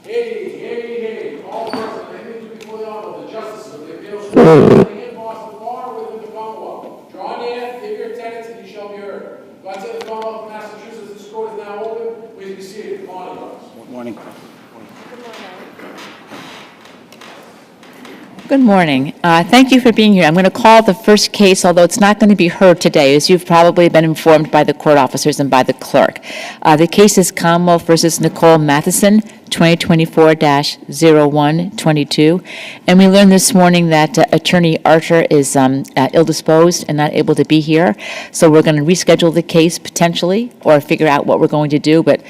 Hey, all present, anything to be fully honorable, the justices of the appeals court in Boston Bar within the Commonwealth. Draw near, give your attendance, and you shall be heard. God save the Commonwealth of Massachusetts, this court is now open. Please be seated. Good morning, Good morning. Good morning. Thank you for being here. I'm going to call the first case, although it's not going to be heard today, as you've probably been informed by the court officers and by the clerk. The case is Commonwealth versus Nicole Matheson, 2024-0122. And we learned this morning that Attorney Archer is ill-disposed and not able to be here. So we're going to reschedule the case potentially or figure out what we're going to do. But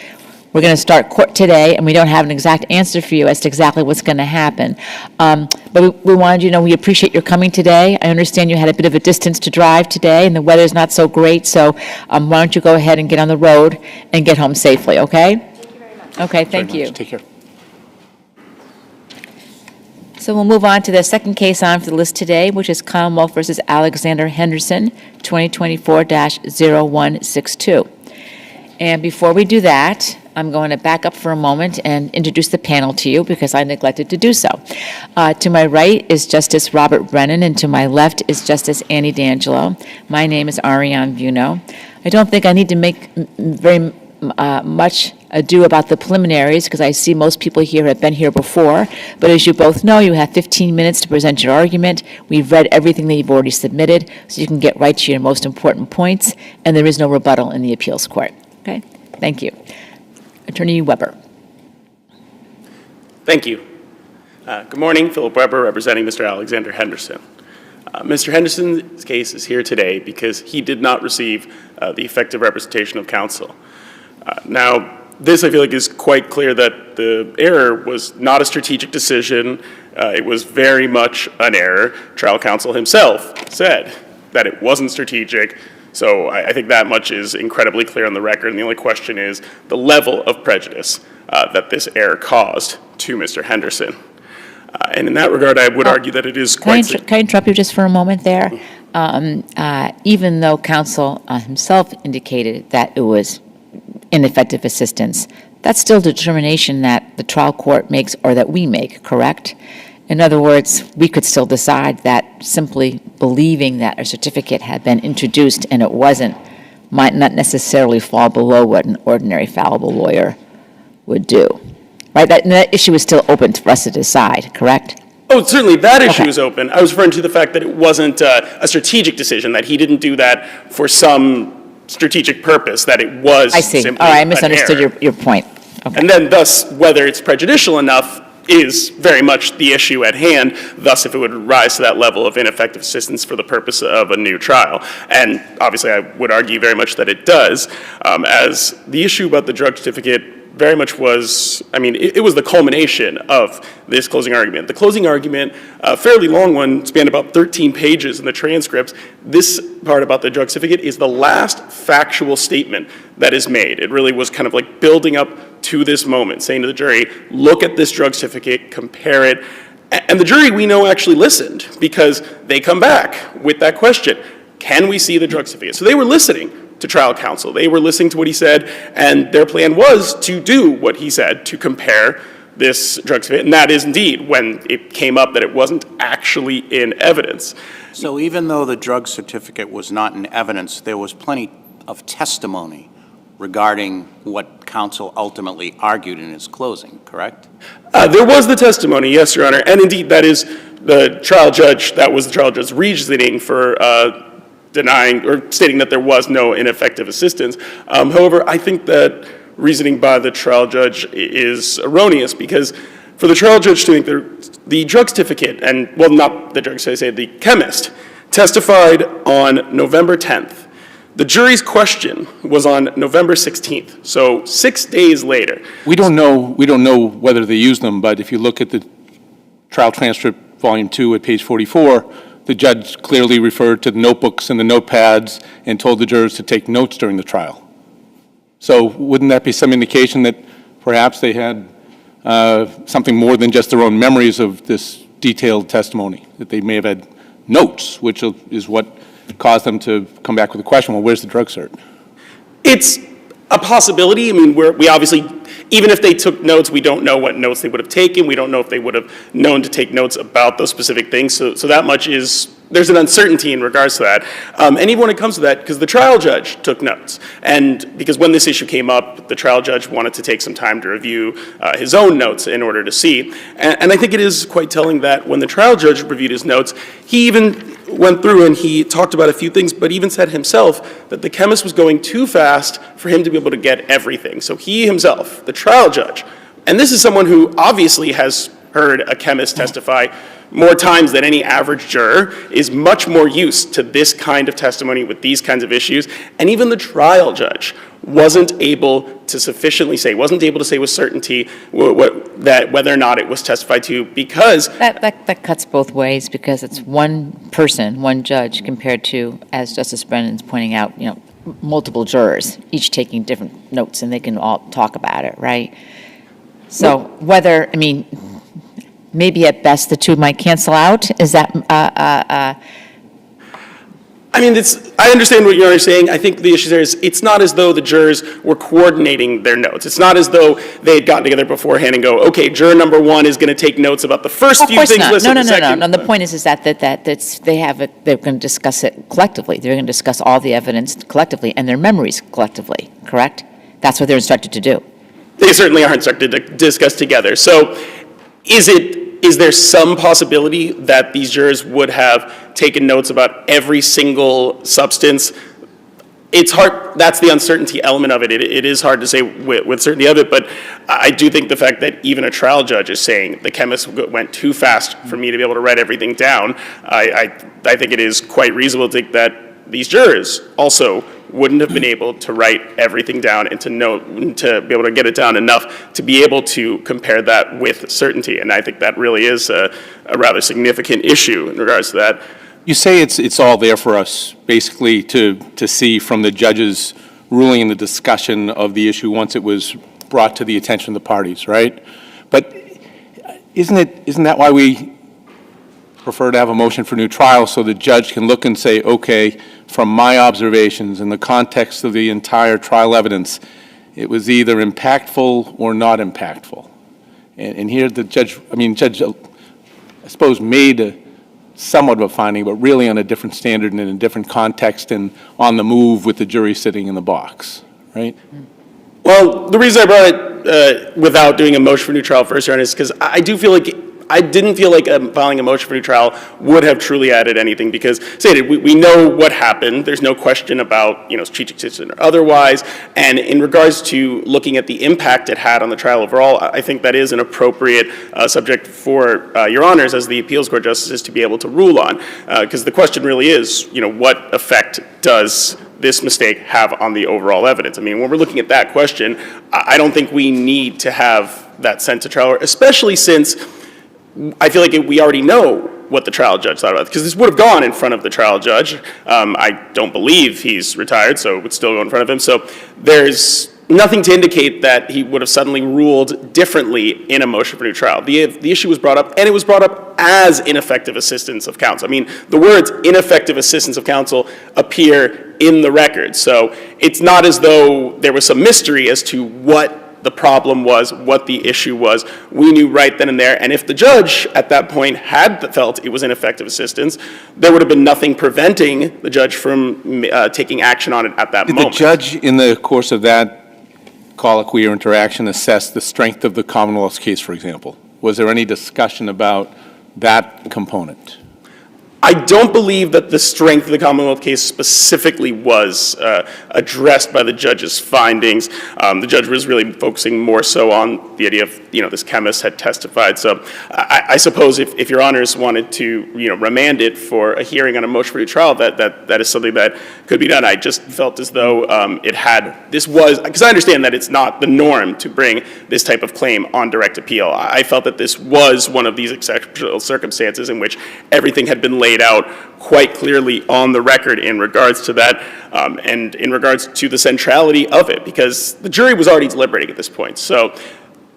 we're going to start court today, and we don't have an exact answer for you as to exactly what's going to happen. But we wanted you to know we appreciate your coming today. I understand you had a bit of a distance to drive today, and the weather's not so great, so why don't you go ahead and get on the road and get home safely, okay? Thank you very much. Okay, thank you. Take care. So we'll move on to the second case on for the list today, which is Commonwealth versus Alexander Henderson, 2024-0162. And before we do that, I'm going to back up for a moment and introduce the panel to you because I neglected to do so. To my right is Justice Robert Brennan, and to my left is Justice Annie D'Angelo. My name is Ariane Buno. I don't think I need to make very much ado about the preliminaries because I see most people here have been here before. But as you both know, you have 15 minutes to present your argument. We've read everything that you've already submitted, so you can get right to your most important points, and there is no rebuttal in the appeals court. Okay? Thank you. Attorney Weber. Thank you. Good morning, Philip Weber representing Mr. Alexander Henderson. Mr. Henderson's case is here today because he did not receive the effective representation of counsel. Now, this I feel like is quite clear that the error was not a strategic decision. It was very much an error. Trial counsel himself said that it wasn't strategic. So I think that much is incredibly clear on the record, and the only question is the level of prejudice that this error caused to Mr. Henderson. And in that regard, I would argue that it is quite... Can I interrupt you just for a moment there? Even though counsel himself indicated that it was ineffective assistance, that's still determination that the trial court makes or that we make, correct? In other words, we could still decide that simply believing that a certificate had been introduced and it wasn't might not necessarily fall below what an ordinary fallible lawyer would do. Right? That issue is still open for us to decide, correct? Oh, certainly that issue is open. I was referring to the fact that it wasn't a strategic decision, that he didn't do that for some strategic purpose, that it was I see. simply All right, I misunderstood an error. your point. Okay. And then thus, whether it's prejudicial enough is very much the issue at hand, thus if it would rise to that level of ineffective assistance for the purpose of a new trial. And obviously I would argue very much that it does, as the issue about the drug certificate very much was, it was the culmination of this closing argument. The closing argument, a fairly long one, spanned about 13 pages in the transcripts. This part about the drug certificate is the last factual statement that is made. It really was kind of like building up to this moment, saying to the jury, look at this drug certificate, compare it. And the jury, we know, actually listened because they come back with that question, can we see the drug certificate? So they were listening to trial counsel. They were listening to what he said, and their plan was to do what he said, to compare this drug certificate, and that is indeed when it came up that it wasn't actually in evidence. So even though the drug certificate was not in evidence, there was plenty of testimony regarding what counsel ultimately argued in his closing, correct? There was the testimony, yes, Your Honor, and indeed that is the trial judge, that was the trial judge's reasoning for denying or stating that there was no ineffective assistance. However, I think that reasoning by the trial judge is erroneous because for the trial judge to think the drug certificate, and well, not the drug certificate, the chemist, testified on November 10th. The jury's question was on November 16th, so 6 days later. We don't know whether they used them, but if you look at the trial transcript, volume 2 at page 44, the judge clearly referred to the notebooks and the notepads and told the jurors to take notes during the trial. So wouldn't that be some indication that perhaps they had something more than just their own memories of this detailed testimony, that they may have had notes, which is what caused them to come back with the question, well, where's the drug cert? It's a possibility. I mean, we obviously, even if they took notes, we don't know what notes they would have taken. We don't know if they would have known to take notes about those specific things. So that much is, there's an uncertainty in regards to that. And even when it comes to that, because the trial judge took notes. And because when this issue came up, the trial judge wanted to take some time to review his own notes in order to see. And I think it is quite telling that when the trial judge reviewed his notes, he even went through and he talked about a few things, but even said himself that the chemist was going too fast for him to be able to get everything. So he himself, the trial judge, and this is someone who obviously has heard a chemist testify more times than any average juror, is much more used to this kind of testimony with these kinds of issues. And even the trial judge wasn't able to sufficiently say, wasn't able to say with certainty that whether or not it was testified to, because That cuts both ways, because it's one person, one judge, compared to, as Justice Brennan's pointing out, multiple jurors, each taking different notes, and they can all talk about it, right? So maybe at best the two might cancel out. Is that, I understand what you're saying. I think the issue there is it's not as though the jurors were coordinating their notes. It's not as though they had gotten together beforehand and go, okay, juror number one is going to take notes about the first few things listed. No. The point is that they're going to discuss it collectively. They're going to discuss all the evidence collectively and their memories collectively, correct? That's what they're instructed to do. They certainly are instructed to discuss together. So is there some possibility that these jurors would have taken notes about every single substance? It's hard. That's the uncertainty element of it. It is hard to say with certainty of it, but I do think the fact that even a trial judge is saying the chemist went too fast for me to be able to write everything down, I think it is quite reasonable to think that these jurors also wouldn't have been able to write everything down and to be able to get it down enough to be able to compare that with certainty. And I think that really is a rather significant issue in regards to that. You say it's all there for us, basically, to see from the judge's ruling and the discussion of the issue once it was brought to the attention of the parties, right? But isn't that why we prefer to have a motion for new trial, so the judge can look and say, okay, from my observations in the context of the entire trial evidence, it was either impactful or not impactful. And here the judge, I suppose, made somewhat of a finding, but really on a different standard and in a different context and on the move with the jury sitting in the box, right? Well, the reason I brought it without doing a motion for new trial first, Your Honor, is because I didn't feel like filing a motion for new trial would have truly added anything, because, we know what happened. There's no question about, strategic decision or otherwise. And in regards to looking at the impact it had on the trial overall, I think that is an appropriate subject for Your Honors as the appeals court justices to be able to rule on. Because the question really is, what effect does this mistake have on the overall evidence? When we're looking at that question, I don't think we need to have that sent to trial, especially since I feel like we already know what the trial judge thought about it, because this would have gone in front of the trial judge. I don't believe he's retired, so it would still go in front of him. So there's nothing to indicate that he would have suddenly ruled differently in a motion for new trial. The issue was brought up, and it was brought up as ineffective assistance of counsel. The words ineffective assistance of counsel appear in the record. So it's not as though there was some mystery as to what the problem was, what the issue was. We knew right then and there, and if the judge at that point had felt it was ineffective assistance, there would have been nothing preventing the judge from taking action on it at that moment. Did the judge, in the course of that colloquy or interaction, assess the strength of the Commonwealth's case, for example? Was there any discussion about that component? I don't believe that the strength of the Commonwealth case specifically was addressed by the judge's findings. The judge was really focusing more so on the idea of, this chemist had testified. So I suppose if Your Honors wanted to, remand it for a hearing on a motion for new trial, that is something that could be done. I just felt as though because I understand that it's not the norm to bring this type of claim on direct appeal. I felt that this was one of these exceptional circumstances in which everything had been laid out quite clearly on the record in regards to that, and in regards to the centrality of it, because the jury was already deliberating at this point. So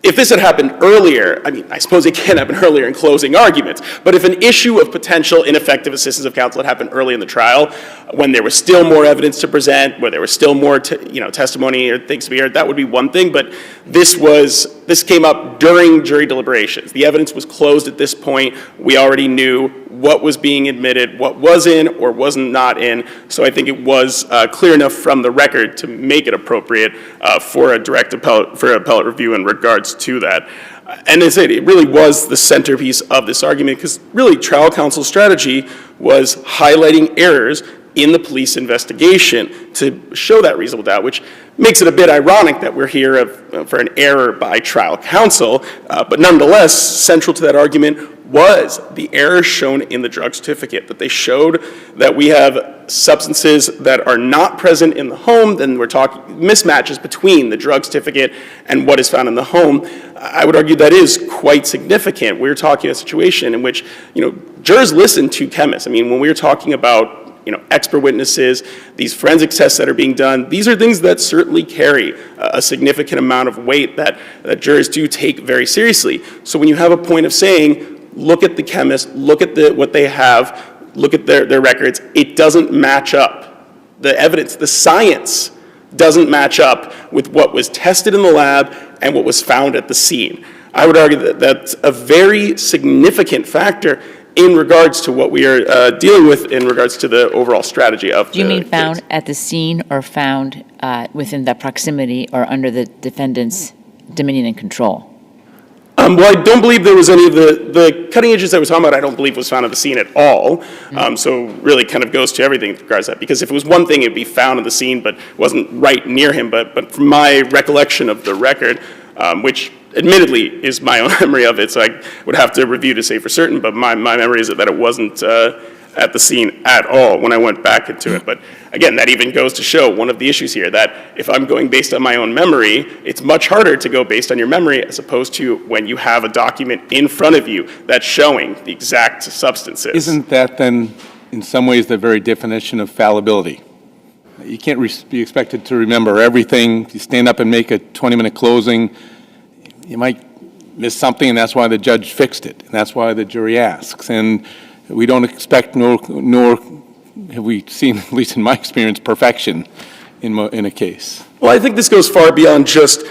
if this had happened earlier, I mean, I suppose it can happen earlier in closing arguments, but if an issue of potential ineffective assistance of counsel had happened early in the trial, when there was still more evidence to present, where there was still more testimony or things to be heard, that would be one thing, but this came up during jury deliberations. The evidence was closed at this point. We already knew what was being admitted, what was in or was not in, so I think it was clear enough from the record to make it appropriate for appellate review in regards to that. And as I said, it really was the centerpiece of this argument, because really trial counsel's strategy was highlighting errors in the police investigation to show that reasonable doubt, which makes it a bit ironic that we're here for an error by trial counsel, but nonetheless, central to that argument was the error shown in the drug certificate, that they showed that we have substances that are not present in the home, then we're talking mismatches between the drug certificate and what is found in the home. I would argue that is quite significant. We're talking a situation in which, jurors listen to chemists. I mean, when we're talking about expert witnesses, these forensic tests that are being done, these are things that certainly carry a significant amount of weight that jurors do take very seriously. So when you have a point of saying, look at the chemist, look at what they have, look at their records, it doesn't match up. The evidence, the science doesn't match up with what was tested in the lab and what was found at the scene. I would argue that that's a very significant factor in regards to what we are dealing with in regards to the overall strategy of the Do you mean found case. at the scene or found within the proximity or under the defendant's dominion and control? Well, I don't believe there was any of the cutting edges I was talking about, I don't believe was found at the scene at all. So really kind of goes to everything in regards to that. Because if it was one thing, it'd be found at the scene, but wasn't right near him. But from my recollection of the record, which admittedly is my own memory of it, so I would have to review to say for certain, but my memory is that it wasn't at the scene at all when I went back into it. But again, that even goes to show one of the issues here, that if I'm going based on my own memory, it's much harder to go based on your memory as opposed to when you have a document in front of you that's showing the exact substances. Isn't that then, in some ways, the very definition of fallibility? You can't be expected to remember everything. You stand up and make a 20-minute closing, you might miss something, and that's why the judge fixed it, and that's why the jury asks. And we don't expect, nor have we seen, at least in my experience, perfection in a case. Well, I think this goes far beyond just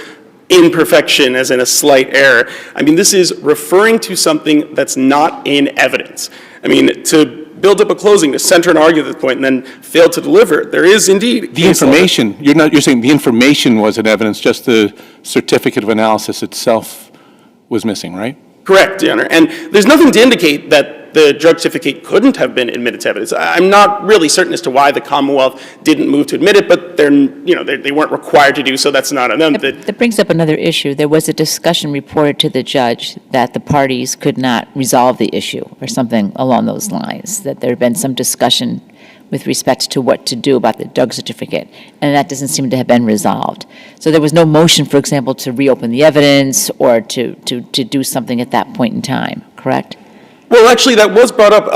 imperfection, as in a slight error. I mean, this is referring to something that's not in evidence. I mean, to build up a closing, to center an argument at this point, and then fail to deliver, there is indeed The information, you're saying the information was in evidence, just the certificate of analysis itself was missing, right? Correct, Your Honor. And there's nothing to indicate that the drug certificate couldn't have been admitted to evidence. I'm not really certain as to why the Commonwealth didn't move to admit it, but they weren't required to do so. That's not on them. That brings up another issue. There was a discussion reported to the judge that the parties could not resolve the issue or something along those lines, that there had been some discussion with respect to what to do about the drug certificate, and that doesn't seem to have been resolved. So there was no motion, for example, to reopen the evidence or to do something at that point in time, correct? Well, actually, that was brought up.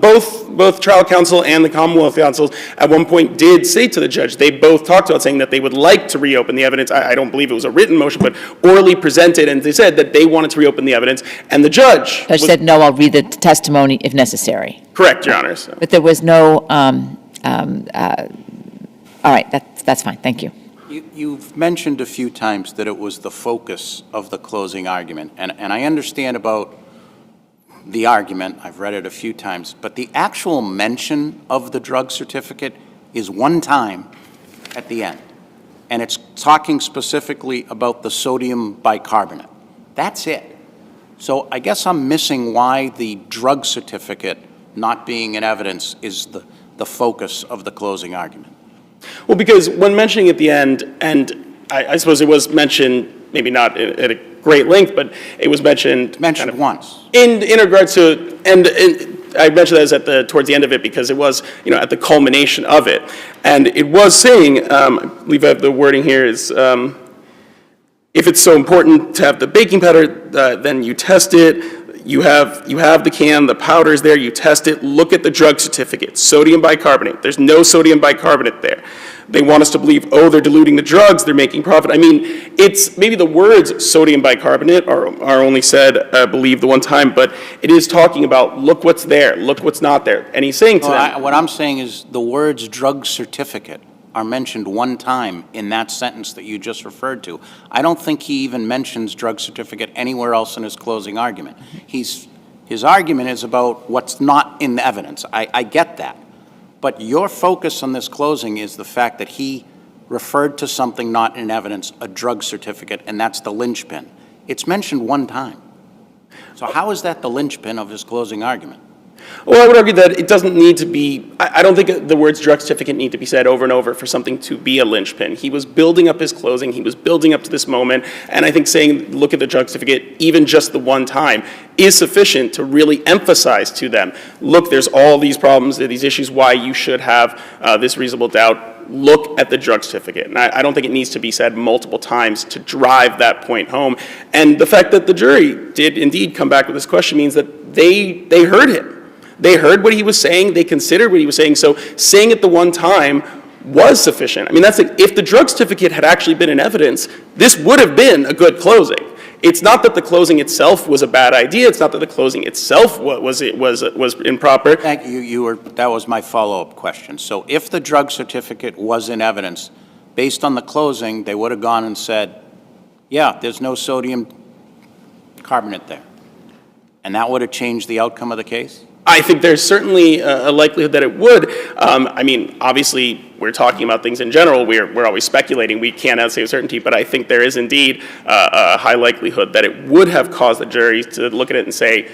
Both trial counsel and the Commonwealth counsel at one point did say to the judge, they both talked about saying that they would like to reopen the evidence. I don't believe it was a written motion, but orally presented, and they said that they wanted to reopen the evidence, and the judge Said, no, I'll read the testimony if necessary. Correct, Your Honor. So. But there was no, all right, that's fine, thank you. You've mentioned a few times that it was the focus of the closing argument, and I understand about the argument, I've read it a few times, but the actual mention of the drug certificate is one time at the end, and it's talking specifically about the sodium bicarbonate. That's it. So I guess I'm missing why the drug certificate not being in evidence is the focus of the closing argument. Well, because when mentioning at the end, and I suppose it was mentioned, maybe not at a great length, but it was mentioned Mentioned once. In regards to, and I mentioned that as towards the end of it because it was, at the culmination of it. And it was saying, I believe I have the wording here is, if it's so important to have the baking powder, then you test it. You have the can, the powder's there, you test it, look at the drug certificate, sodium bicarbonate. There's no sodium bicarbonate there. They want us to believe, oh, they're diluting the drugs, they're making profit. I mean, it's maybe the words sodium bicarbonate are only said, I believe, the one time, but it is talking about look what's there, look what's not there. And he's saying to them. What I'm saying is the words drug certificate are mentioned one time in that sentence that you just referred to. I don't think he even mentions drug certificate anywhere else in his closing argument. His argument is about what's not in the evidence. I get that. But your focus on this closing is the fact that he referred to something not in evidence, a drug certificate, and that's the linchpin. It's mentioned one time. So how is that the linchpin of his closing argument? Well, I would argue that it doesn't need to be, I don't think the words drug certificate need to be said over and over for something to be a linchpin. He was building up his closing, he was building up to this moment, and I think saying, look at the drug certificate, even just the one time, is sufficient to really emphasize to them, look, there's all these problems, these issues, why you should have this reasonable doubt. Look at the drug certificate. And I don't think it needs to be said multiple times to drive that point home. And the fact that the jury did indeed come back with this question means that they heard him. They heard what he was saying, they considered what he was saying, so saying it the one time was sufficient. I mean, that's like, if the drug certificate had actually been in evidence, this would have been a good closing. It's not that the closing itself was a bad idea, it's not that the closing itself was improper. Thank you. That was my follow-up question. So if the drug certificate was in evidence, based on the closing, they would have gone and said, yeah, there's no sodium carbonate there. And that would have changed the outcome of the case? I think there's certainly a likelihood that it would. I mean, obviously, we're talking about things in general. We're always speculating. We cannot say with certainty, but I think there is indeed a high likelihood that it would have caused the jury to look at it and say,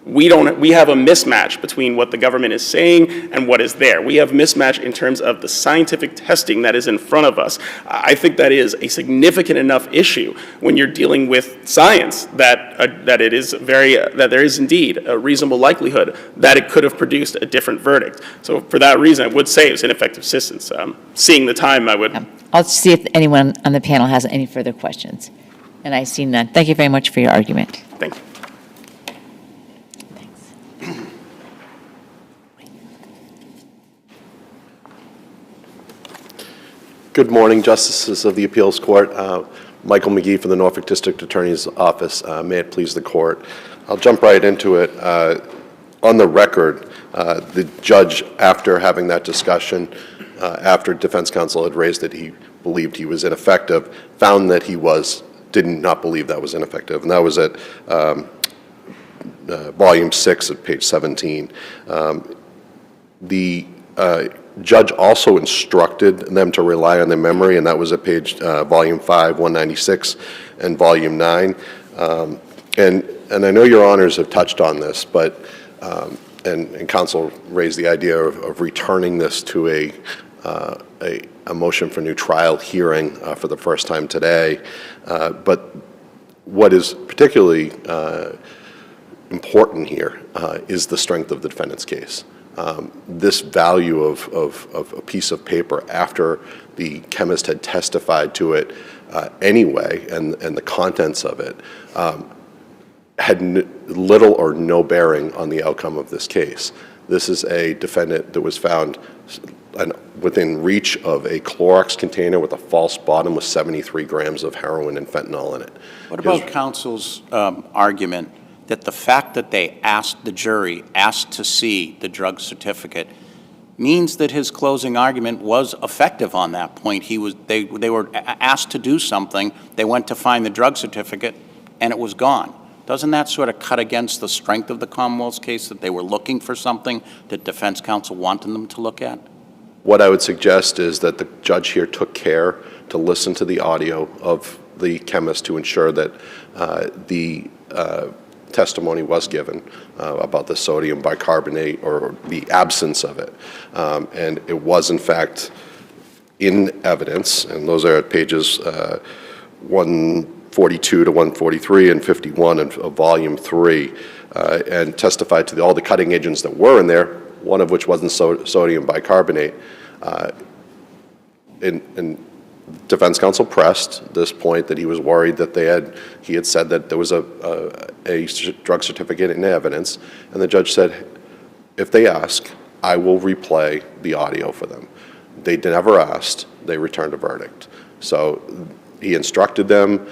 we have a mismatch between what the government is saying and what is there. We have mismatch in terms of the scientific testing that is in front of us. I think that is a significant enough issue when you're dealing with science that there is indeed a reasonable likelihood that it could have produced a different verdict. So for that reason, I would say it was ineffective assistance. Seeing the time, I would. I'll see if anyone on the panel has any further questions. And I see none. Thank you very much for your argument. Thank you. Good morning, Justices of the Appeals Court. Michael McGee from the Norfolk District Attorney's Office. May it please the Court. I'll jump right into it. On the record, the judge, after having that discussion, after defense counsel had raised that he believed he was ineffective, found that he did not believe that was ineffective. And that was at volume 6 at page 17. The judge also instructed them to rely on their memory, and that was at page volume 5, 196, and volume 9. And I know your honors have touched on this, but and counsel raised the idea of returning this to a motion for new trial hearing for the first time today. But what is particularly important here is the strength of the defendant's case. This value of a piece of paper after the chemist had testified to it anyway, and the contents of it had little or no bearing on the outcome of this case. This is a defendant that was found within reach of a Clorox container with a false bottom with 73 grams of heroin and fentanyl in it. What about counsel's argument that the fact that the jury asked to see the drug certificate means that his closing argument was effective on that point? They were asked to do something, they went to find the drug certificate, and it was gone. Doesn't that sort of cut against the strength of the Commonwealth's case, that they were looking for something that defense counsel wanted them to look at? What I would suggest is that the judge here took care to listen to the audio of the chemist to ensure that the testimony was given about the sodium bicarbonate or the absence of it. And it was, in fact, in evidence, and those are at pages 142 to 143 and 51 of volume 3, and testified to all the cutting agents that were in there, one of which wasn't sodium bicarbonate. And Defense counsel pressed this point that he was worried that he had said that there was a drug certificate in evidence, and the judge said, if they ask, I will replay the audio for them. They never asked, they returned a verdict. So he instructed them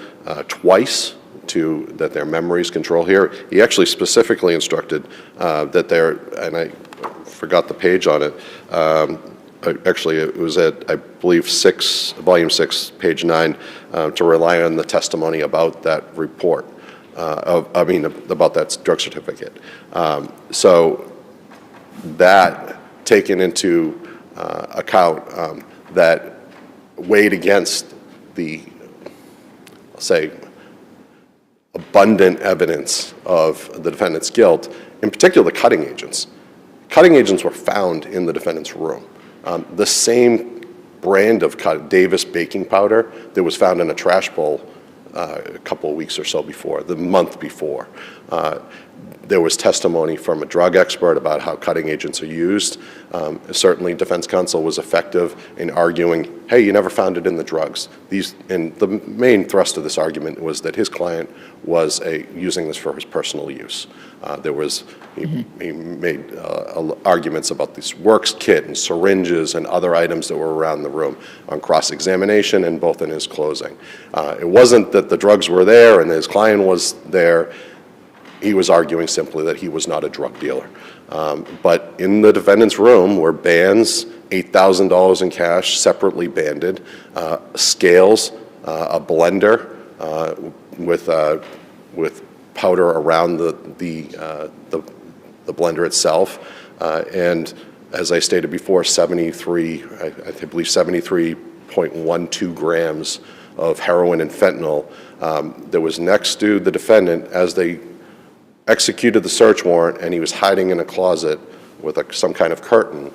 twice that their memories control here. He actually specifically instructed that and I forgot the page on it, actually, it was at, I believe, volume 6, page 9, to rely on the testimony about that report, about that drug certificate. So that taken into account, that weighed against the, say, abundant evidence of the defendant's guilt, in particular the cutting agents. Cutting agents were found in the defendant's room. The same brand of Davis baking powder that was found in a trash bowl a couple of weeks or so before, the month before. There was testimony from a drug expert about how cutting agents are used. Certainly, defense counsel was effective in arguing, hey, you never found it in the drugs. And the main thrust of this argument was that his client was using this for his personal use. He made arguments about this works kit and syringes and other items that were around the room on cross-examination and both in his closing. It wasn't that the drugs were there and his client was there. He was arguing simply that he was not a drug dealer. But in the defendant's room were bands, $8,000 in cash, separately banded, scales, a blender with powder around the blender itself, and as I stated before, 73.12 grams of heroin and fentanyl that was next to the defendant as they executed the search warrant, and he was hiding in a closet with some kind of curtain.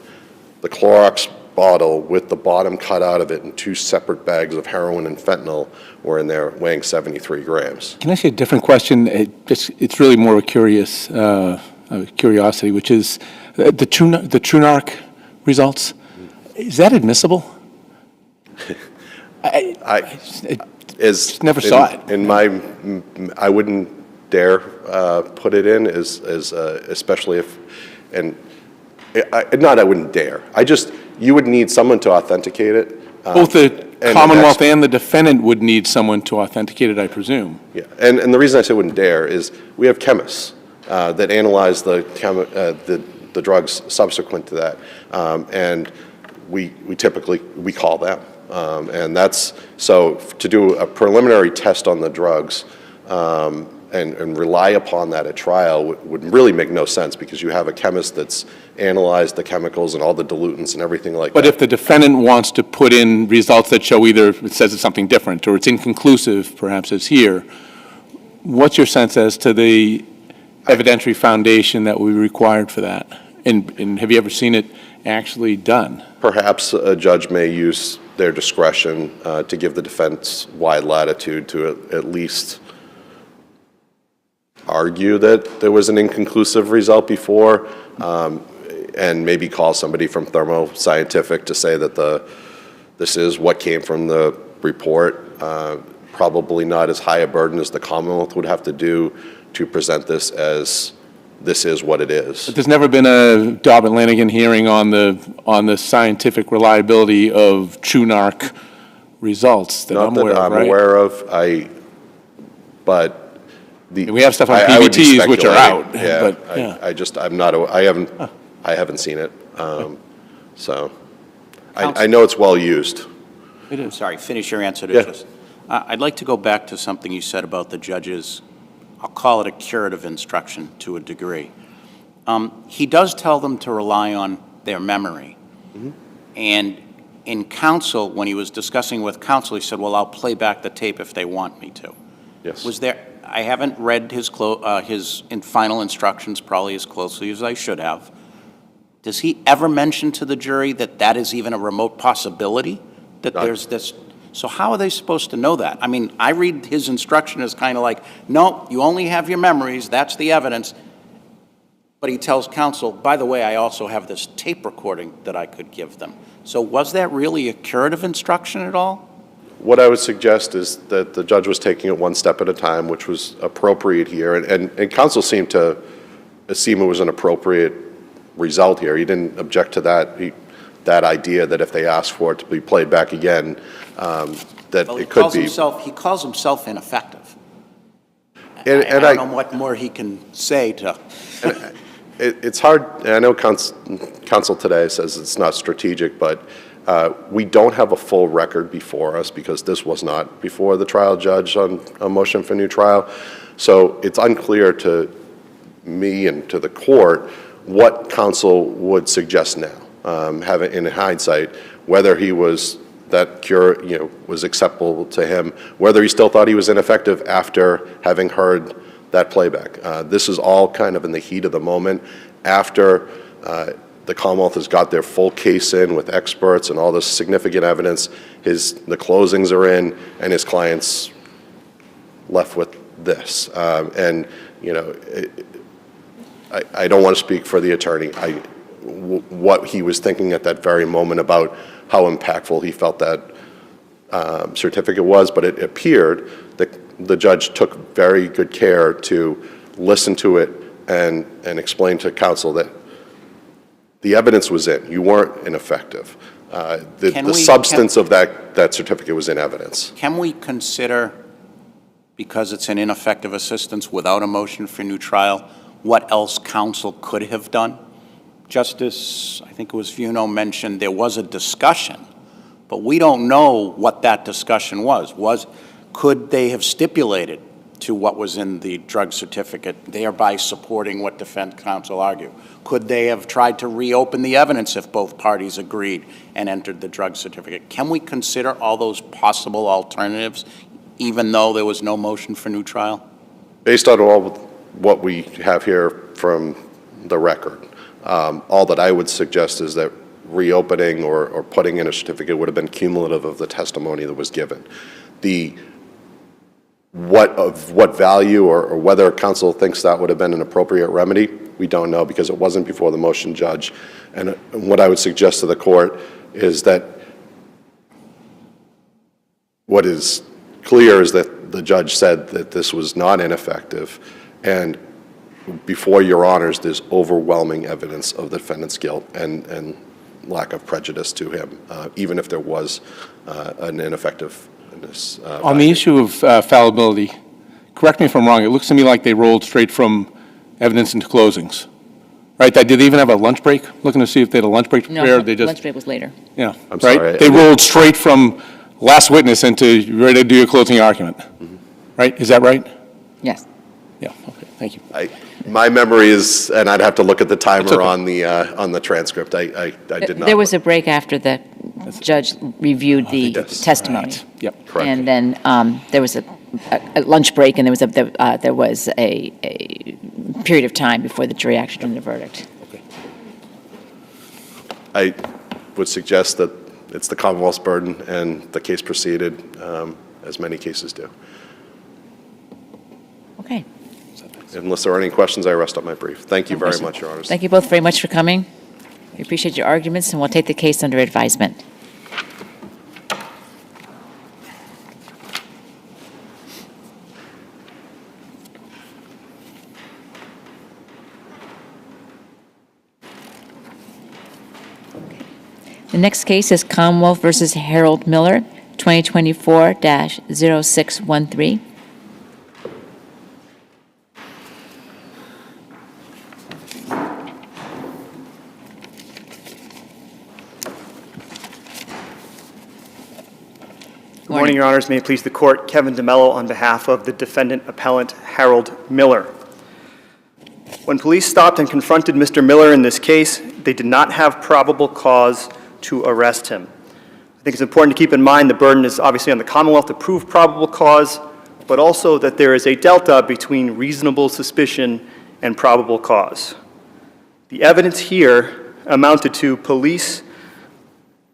The Clorox bottle with the bottom cut out of it and 2 separate bags of heroin and fentanyl were in there weighing 73 grams. Can I ask you a different question? It's really more a curiosity, which is the TrueNarc results. Is that admissible? I never saw it. I wouldn't dare put it in, especially if, I wouldn't dare. You would need someone to authenticate it. Both the Commonwealth and the defendant would need someone to authenticate it, I presume. Yeah, and the reason I say wouldn't dare is we have chemists that analyze the drugs subsequent to that, and we typically call them, and that's so to do a preliminary test on the drugs. And rely upon that at trial would really make no sense, because you have a chemist that's analyzed the chemicals and all the dilutants and everything like that. But if the defendant wants to put in results that show either it says it's something different or it's inconclusive, perhaps as here, what's your sense as to the evidentiary foundation that would be required for that? And have you ever seen it actually done? Perhaps a judge may use their discretion to give the defense wide latitude to at least argue that there was an inconclusive result before, and maybe call somebody from Thermo Scientific to say that this is what came from the report. Probably not as high a burden as the Commonwealth would have to do to present this as this is what it is. But there's never been a Dobbin-Lanigan hearing on the scientific reliability of TrueNarc results that I'm aware of, right? I'm aware of. But we have stuff on PBTs which are out. Yeah, but, I haven't seen it. So I know it's well used. It is. Sorry, finish your answer to Yeah. I'd like to go back to something you said about the judge's, I'll call it a curative instruction to a degree. He does tell them to rely on their memory. Mm-hmm. And in counsel, when he was discussing with counsel, he said, well, I'll play back the tape if they want me to. Yes. Was there, I haven't read his final instructions probably as closely as I should have. Does he ever mention to the jury that that is even a remote possibility? That there's this, so how are they supposed to know that? I mean, I read his instruction as kind of like, no, you only have your memories, that's the evidence. But he tells counsel, by the way, I also have this tape recording that I could give them. So was that really a curative instruction at all? What I would suggest is that the judge was taking it one step at a time, which was appropriate here, and counsel seemed to assume it was an appropriate result here. He didn't object to that idea that if they asked for it to be played back again, that Well, it could be. he calls himself ineffective. And I don't know what more he can say to. It's hard, and I know counsel today says it's not strategic, but we don't have a full record before us because this was not before the trial judge on a motion for new trial. So it's unclear to me and to the court what counsel would suggest now, having in hindsight, whether he was that cure, was acceptable to him, whether he still thought he was ineffective after having heard that playback. This is all kind of in the heat of the moment after the Commonwealth has got their full case in with experts and all this significant evidence. The closings are in, and his client's left with this. And I don't want to speak for the attorney. What he was thinking at that very moment about how impactful he felt that certificate was, but it appeared that the judge took very good care to listen to it and explain to counsel that the evidence was in. You weren't ineffective. The substance of that certificate was in evidence. Can we consider, because it's an ineffective assistance without a motion for new trial, what else counsel could have done? Justice, I think it was Vuno, mentioned there was a discussion, but we don't know what that discussion was. Could they have stipulated to what was in the drug certificate, thereby supporting what defense counsel argued? Could they have tried to reopen the evidence if both parties agreed and entered the drug certificate? Can we consider all those possible alternatives, even though there was no motion for new trial? Based on all what we have here from the record, all that I would suggest is that reopening or putting in a certificate would have been cumulative of the testimony that was given. What value or whether counsel thinks that would have been an appropriate remedy, we don't know because it wasn't before the motion judge. And what I would suggest to the court is that what is clear is that the judge said that this was not ineffective, and before your honors, there's overwhelming evidence of the defendant's guilt and lack of prejudice to him, even if there was an ineffectiveness. On the issue of fallibility, correct me if I'm wrong, it looks to me like they rolled straight from evidence into closings, right? Did they even have a lunch break? Looking to see if they had a lunch break No, prepared? They just, lunch break was later. yeah, I'm right? sorry. They rolled straight from last witness into you ready to do your closing argument, right? Is that right? Yes. Yeah, okay, thank you. My memory is, and I'd have to look at the timer okay. on the transcript. I did not. There was a break after the judge reviewed the testimony. Yep. Correct. And then there was a lunch break, and there was a period of time before the jury actually turned the verdict. Okay. I would suggest that it's the Commonwealth's burden, and the case proceeded, as many cases do. Okay. Unless there are any questions, I rest on my brief. Thank you very much, Your Honors. Thank you both very much for coming. We appreciate your arguments, and we'll take the case under advisement. The next case is Commonwealth versus Harold Miller, 2024-0613. Good morning, Your Honors. May it please the Court. Kevin DeMello on behalf of the defendant appellant Harold Miller. When police stopped and confronted Mr. Miller in this case, they did not have probable cause to arrest him. I think it's important to keep in mind the burden is obviously on the Commonwealth to prove probable cause, but also that there is a delta between reasonable suspicion and probable cause. The evidence here amounted to police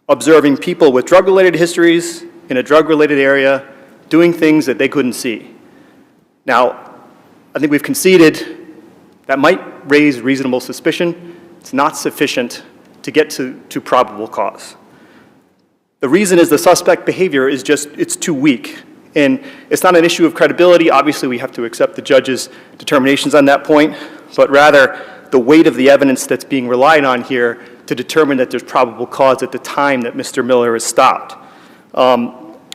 observing people with drug-related histories in a drug-related area doing things that they couldn't see. Now, I think we've conceded that might raise reasonable suspicion. It's not sufficient to get to probable cause. The reason is the suspect behavior is just, it's too weak. And it's not an issue of credibility. Obviously, we have to accept the judge's determinations on that point, but rather the weight of the evidence that's being relied on here to determine that there's probable cause at the time that Mr. Miller is stopped.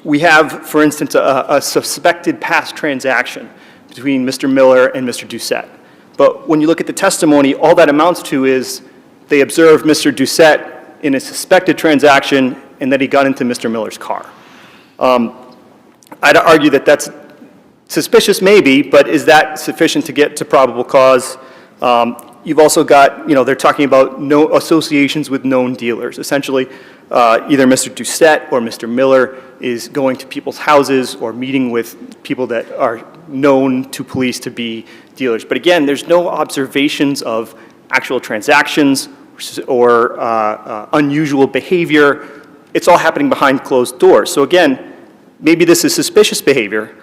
We have, for instance, a suspected past transaction between Mr. Miller and Mr. Doucette. But when you look at the testimony, all that amounts to is they observed Mr. Doucette in a suspected transaction and that he got into Mr. Miller's car. I'd argue that that's suspicious maybe, but is that sufficient to get to probable cause? You've also got, they're talking about no associations with known dealers. Essentially, either Mr. Doucette or Mr. Miller is going to people's houses or meeting with people that are known to police to be dealers. But again, there's no observations of actual transactions or unusual behavior. It's all happening behind closed doors. So again, maybe this is suspicious behavior,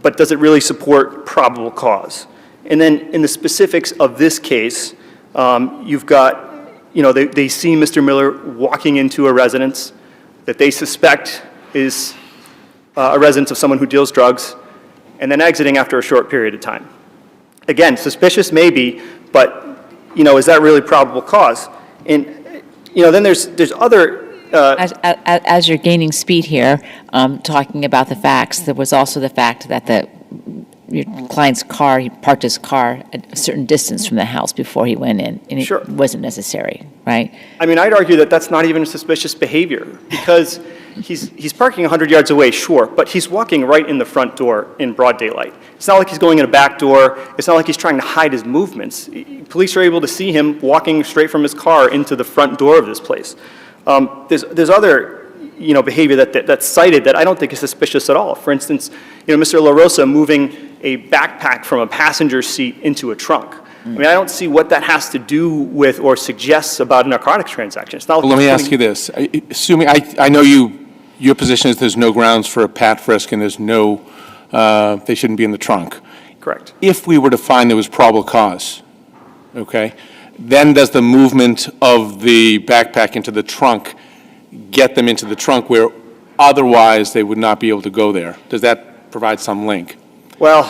but does it really support probable cause? And then in the specifics of this case, you've got, they see Mr. Miller walking into a residence that they suspect is a residence of someone who deals drugs, and then exiting after a short period of time. Again, suspicious maybe, but, is that really probable cause? And, then there's other As you're gaining speed here, talking about the facts, there was also the fact that your client's car, he parked his car at a certain distance from the house before he went in, and Sure. it wasn't necessary, right? I mean, I'd argue that that's not even suspicious behavior, because he's parking 100 yards away, sure, but he's walking right in the front door in broad daylight. It's not like he's going in a back door. It's not like he's trying to hide his movements. Police are able to see him walking straight from his car into the front door of this place. There's other, behavior that's cited that I don't think is suspicious at all. For instance, Mr. La Rosa moving a backpack from a passenger seat into a trunk. I mean, I don't see what that has to do with or suggests about a narcotics transaction. It's not like Well, let me ask you this. Assuming, I know your position is there's no grounds for a pat frisk and there's no, they shouldn't be in the trunk. Correct. If we were to find there was probable cause, okay, then does the movement of the backpack into the trunk get them into the trunk where otherwise they would not be able to go there? Does that provide some link? Well,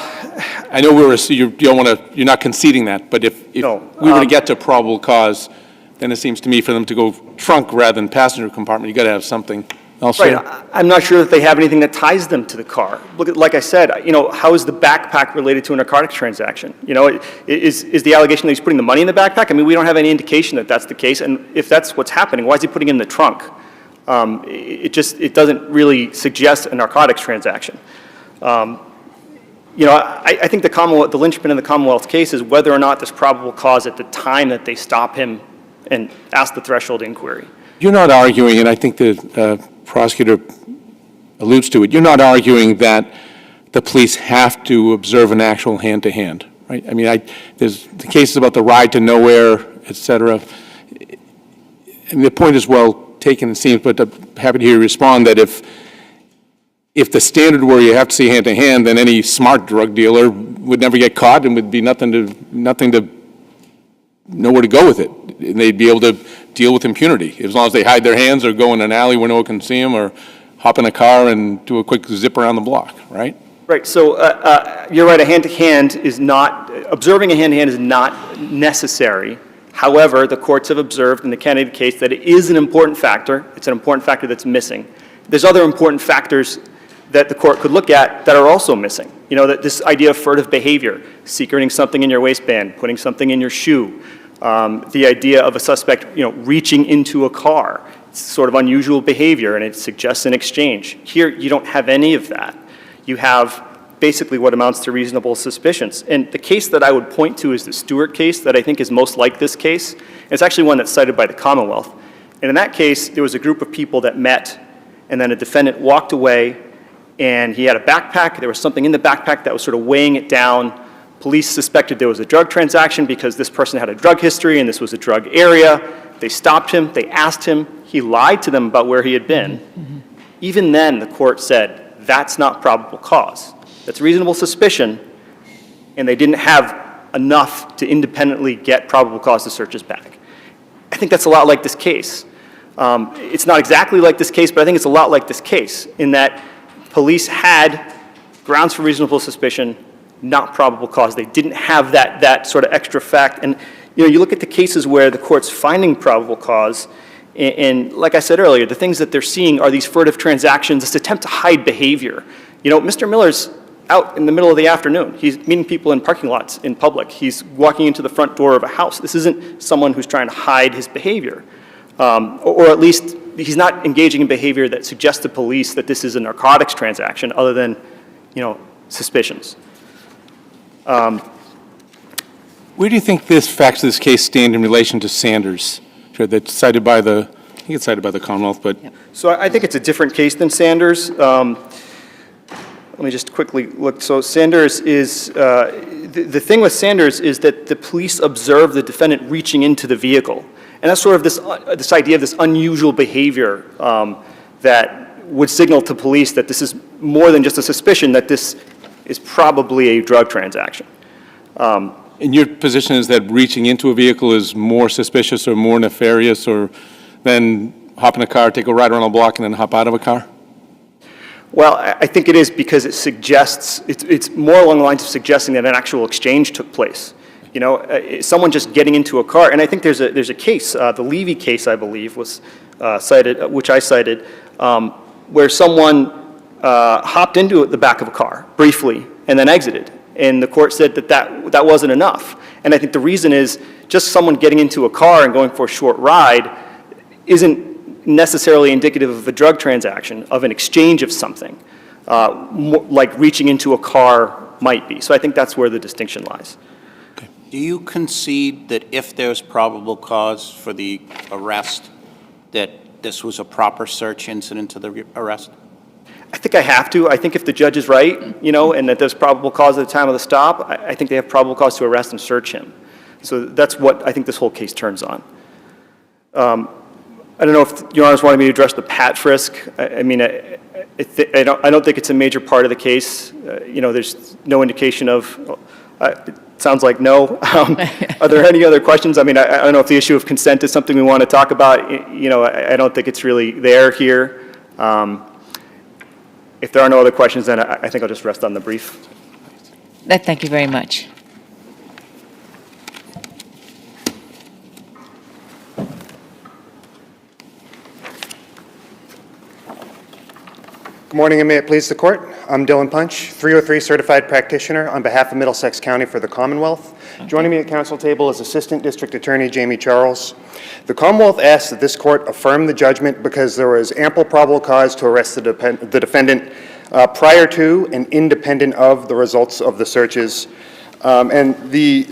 I know you're not conceding that, but if No, we were to get to probable cause, then it seems to me for them to go trunk rather than passenger compartment, you got to have something else. right, I'm not sure that they have anything that ties them to the car. Look at, like I said, how is the backpack related to a narcotics transaction? Is the allegation that he's putting the money in the backpack? I mean, we don't have any indication that that's the case, and if that's what's happening, why is he putting it in the trunk? It doesn't really suggest a narcotics transaction. I think the linchpin in the Commonwealth's case is whether or not there's probable cause at the time that they stop him and ask the threshold inquiry. You're not arguing, and I think the prosecutor alludes to it, you're not arguing that the police have to observe an actual hand-to-hand, right? I mean, there's the cases about the ride to nowhere, et cetera. And the point is well taken, it seems, but I'm happy to hear you respond that if the standard were you have to see hand-to-hand, then any smart drug dealer would never get caught and would be nothing to know where to go with it. And they'd be able to deal with impunity, as long as they hide their hands or go in an alley where no one can see them or hop in a car and do a quick zip around the block, right? Right, so you're right, observing a hand-to-hand is not necessary. However, the courts have observed in the Kennedy case that it is an important factor. It's an important factor that's missing. There's other important factors that the court could look at that are also missing. That this idea of furtive behavior, secreting something in your waistband, putting something in your shoe, the idea of a suspect, reaching into a car. It's sort of unusual behavior, and it suggests an exchange. Here, you don't have any of that. You have basically what amounts to reasonable suspicions. And the case that I would point to is the Stewart case that I think is most like this case. It's actually one that's cited by the Commonwealth. And in that case, there was a group of people that met, and then a defendant walked away, and he had a backpack. There was something in the backpack that was sort of weighing it down. Police suspected there was a drug transaction because this person had a drug history and this was a drug area. They stopped him. They asked him. He lied to them about where he had been. Mm-hmm. Even then, the court said, that's not probable cause. That's reasonable suspicion, and they didn't have enough to independently get probable cause to search his bag. I think that's a lot like this case. It's not exactly like this case, but I think it's a lot like this case in that police had grounds for reasonable suspicion, not probable cause. They didn't have that sort of extra fact. And you look at the cases where the court's finding probable cause, and like I said earlier, the things that they're seeing are these furtive transactions, this attempt to hide behavior. Mr. Miller's out in the middle of the afternoon. He's meeting people in parking lots in public. He's walking into the front door of a house. This isn't someone who's trying to hide his behavior. Or at least he's not engaging in behavior that suggests to police that this is a narcotics transaction other than, suspicions. Where do you think this facts of this case stand in relation to Sanders? That's cited by I think it's cited by the Commonwealth, but. So I think it's a different case than Sanders. Let me just quickly look. So Sanders is, the thing with Sanders is that the police observe the defendant reaching into the vehicle. And that's sort of this idea of this unusual behavior that would signal to police that this is more than just a suspicion, that this is probably a drug transaction. And your position is that reaching into a vehicle is more suspicious or more nefarious or than hop in a car, take a ride around a block, and then hop out of a car? Well, I think it is because it suggests, it's more along the lines of suggesting that an actual exchange took place. Someone just getting into a car, and I think there's a case, the Levy case, I believe, was cited, which I cited, where someone hopped into the back of a car briefly and then exited. And the court said that wasn't enough. And I think the reason is just someone getting into a car and going for a short ride isn't necessarily indicative of a drug transaction, of an exchange of something, like reaching into a car might be. So I think that's where the distinction lies. Do you concede that if there's probable cause for the arrest, that this was a proper search incident to the arrest? I think I have to. I think if the judge is right, and that there's probable cause at the time of the stop, I think they have probable cause to arrest and search him. So that's what I think this whole case turns on. I don't know if Your Honors wanted me to address the pat frisk. I don't think it's a major part of the case. There's no indication of. It sounds like no. Are there any other questions? I don't know if the issue of consent is something we want to talk about. I don't think it's really there here. If there are no other questions, then I think I'll just rest on the brief. Thank you very much. Good morning, and may it please the court. I'm Dylan Punch, 303 certified practitioner on behalf of Middlesex County for the Commonwealth. Joining me at council table is Assistant District Attorney Jamie Charles. The Commonwealth asks that this court affirm the judgment because there was ample probable cause to arrest the defendant prior to and independent of the results of the searches. And the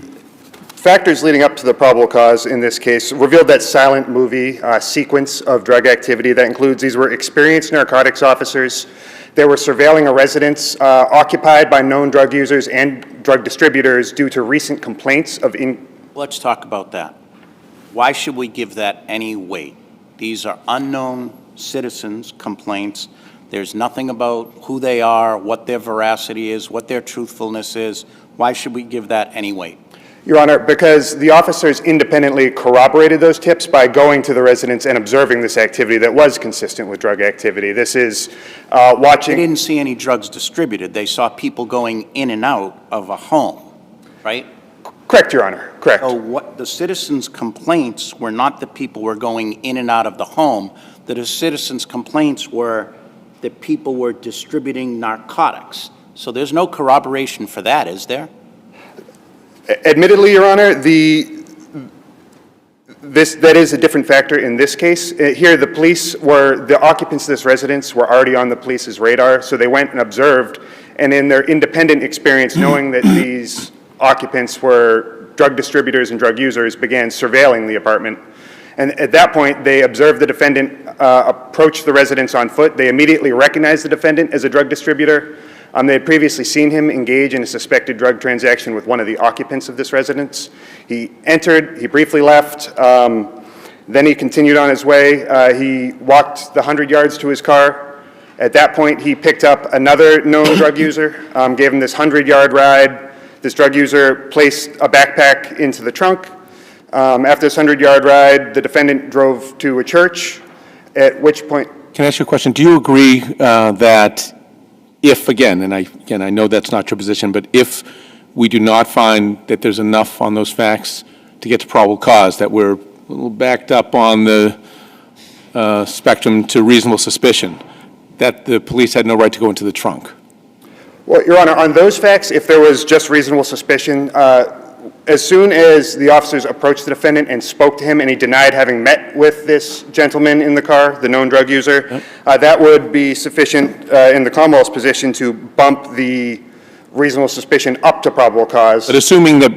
factors leading up to the probable cause in this case revealed that silent movie sequence of drug activity that includes these were experienced narcotics officers. They were surveilling a residence occupied by known drug users and drug distributors due to recent complaints of Let's talk about that. Why should we give that any weight? These are unknown citizens' complaints. There's nothing about who they are, what their veracity is, what their truthfulness is. Why should we give that any weight? Your Honor, because the officers independently corroborated those tips by going to the residence and observing this activity that was consistent with drug activity. This is watching. They didn't see any drugs distributed. They saw people going in and out of a home, right? Correct, Your Honor, correct. So what the citizens' complaints were not that people were going in and out of the home. The citizens' complaints were that people were distributing narcotics. So there's no corroboration for that, is there? Admittedly, Your Honor, that is a different factor in this case. Here, the occupants of this residence were already on the police's radar, so they went and observed, and in their independent experience, knowing that these occupants were drug distributors and drug users, began surveilling the apartment. And at that point, they observed the defendant approach the residence on foot. They immediately recognized the defendant as a drug distributor. They had previously seen him engage in a suspected drug transaction with one of the occupants of this residence. He entered, he briefly left, then he continued on his way. He walked the 100 yards to his car. At that point, he picked up another known drug user, gave him this 100-yard ride. This drug user placed a backpack into the trunk. After this 100-yard ride, the defendant drove to a church. at which point, Can I ask you a question? Do you agree that if, again, I know that's not your position, but if we do not find that there's enough on those facts to get to probable cause, that we're a little backed up on the spectrum to reasonable suspicion, that the police had no right to go into the trunk? well, Your Honor, on those facts, if there was just reasonable suspicion, as soon as the officers approached the defendant and spoke to him and he denied having met with this gentleman in the car, the known drug user, that would be sufficient in the Commonwealth's position to bump the reasonable suspicion up to probable cause. But assuming that